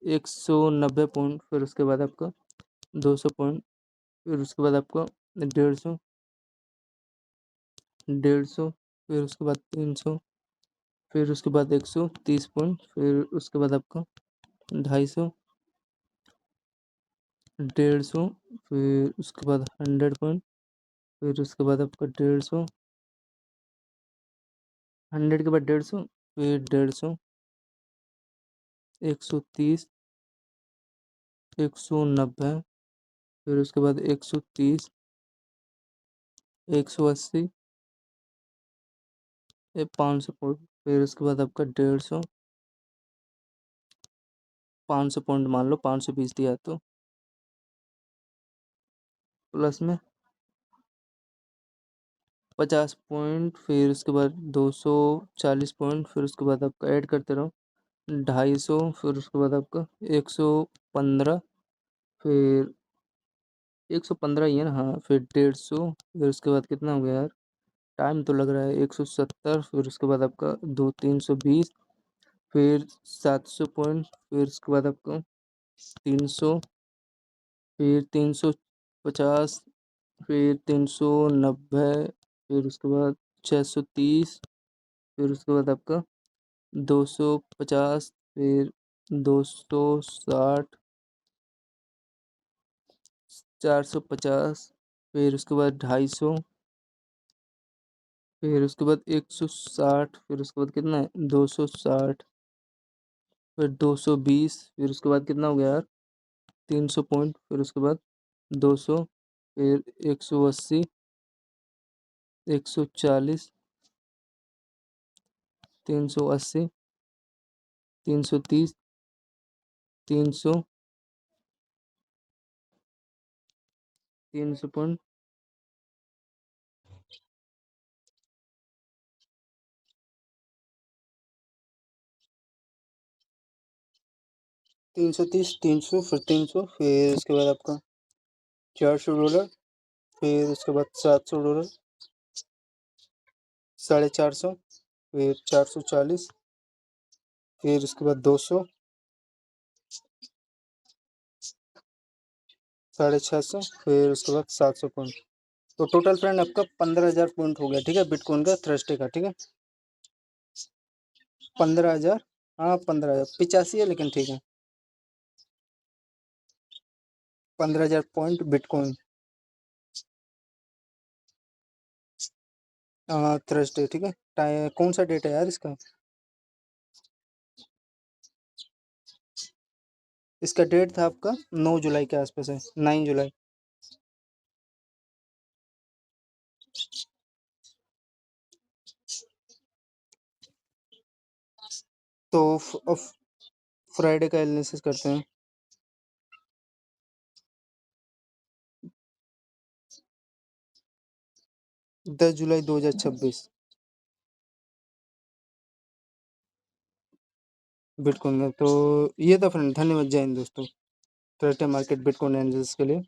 190 पॉइंट, फिर उसके बाद आपका 200 पॉइंट, फिर उसके बाद आपका 150, 150, फिर उसके बाद 300, फिर उसके बाद 130 पॉइंट, फिर उसके बाद आपका 250, 150, फिर उसके बाद 100 पॉइंट, फिर उसके बाद आपका 150, 100 के बाद 150, फिर 150, 130, 190, फिर उसके बाद 130, 180, 500 पॉइंट, फिर उसके बाद आपका 150, 500 पॉइंट मान लो, 520 दिया तो प्लस में 50 पॉइंट, फिर उसके बाद 240 पॉइंट, फिर उसके बाद आपका ऐड करते रहो 250, फिर उसके बाद आपका 115, फिर 115 ही है ना, हाँ, फिर 150, फिर उसके बाद कितना हो गया यार, टाइम तो लग रहा है, 170, फिर उसके बाद आपका 320, फिर 700 पॉइंट, फिर उसके बाद आपका 300, फिर 350, फिर 390, फिर उसके बाद 630, फिर उसके बाद आपका 250, फिर 260, 450, फिर उसके बाद 250, फिर उसके बाद 160, फिर उसके बाद कितना है 260, फिर 220, फिर उसके बाद कितना हो गया यार 300 पॉइंट, फिर उसके बाद 200, फिर 180, 140, 380, 330, 300, 300 पॉइंट, 330, 300, फिर 300, फिर उसके बाद आपका $400, फिर उसके बाद $700, 450, फिर 440, फिर उसके बाद 200, 650, फिर उसके बाद 700 पॉइंट। तो टोटल फ्रेंड आपका 15,000 पॉइंट हो गया, ठीक है, बिटकॉइन का थ्रस्टे का, ठीक है, 15,000 हाँ 15,085 है, लेकिन ठीक है। 15,000 पॉइंट बिटकॉइन। थर्सडे ठीक है। कौन सा डेट है यार इसका? इसका डेट था आपका 9 जुलाई के आसपास है, 9 जुलाई। तो फ्राइडे का एनालिसिस करते हैं। 10 जुलाई 2026 बिटकॉइन में। तो ये था फ्रेंड, धन्यवाद, जय हिंद दोस्तों। थर्सडे मार्केट बिटकॉइन एनालिसिस के लिए।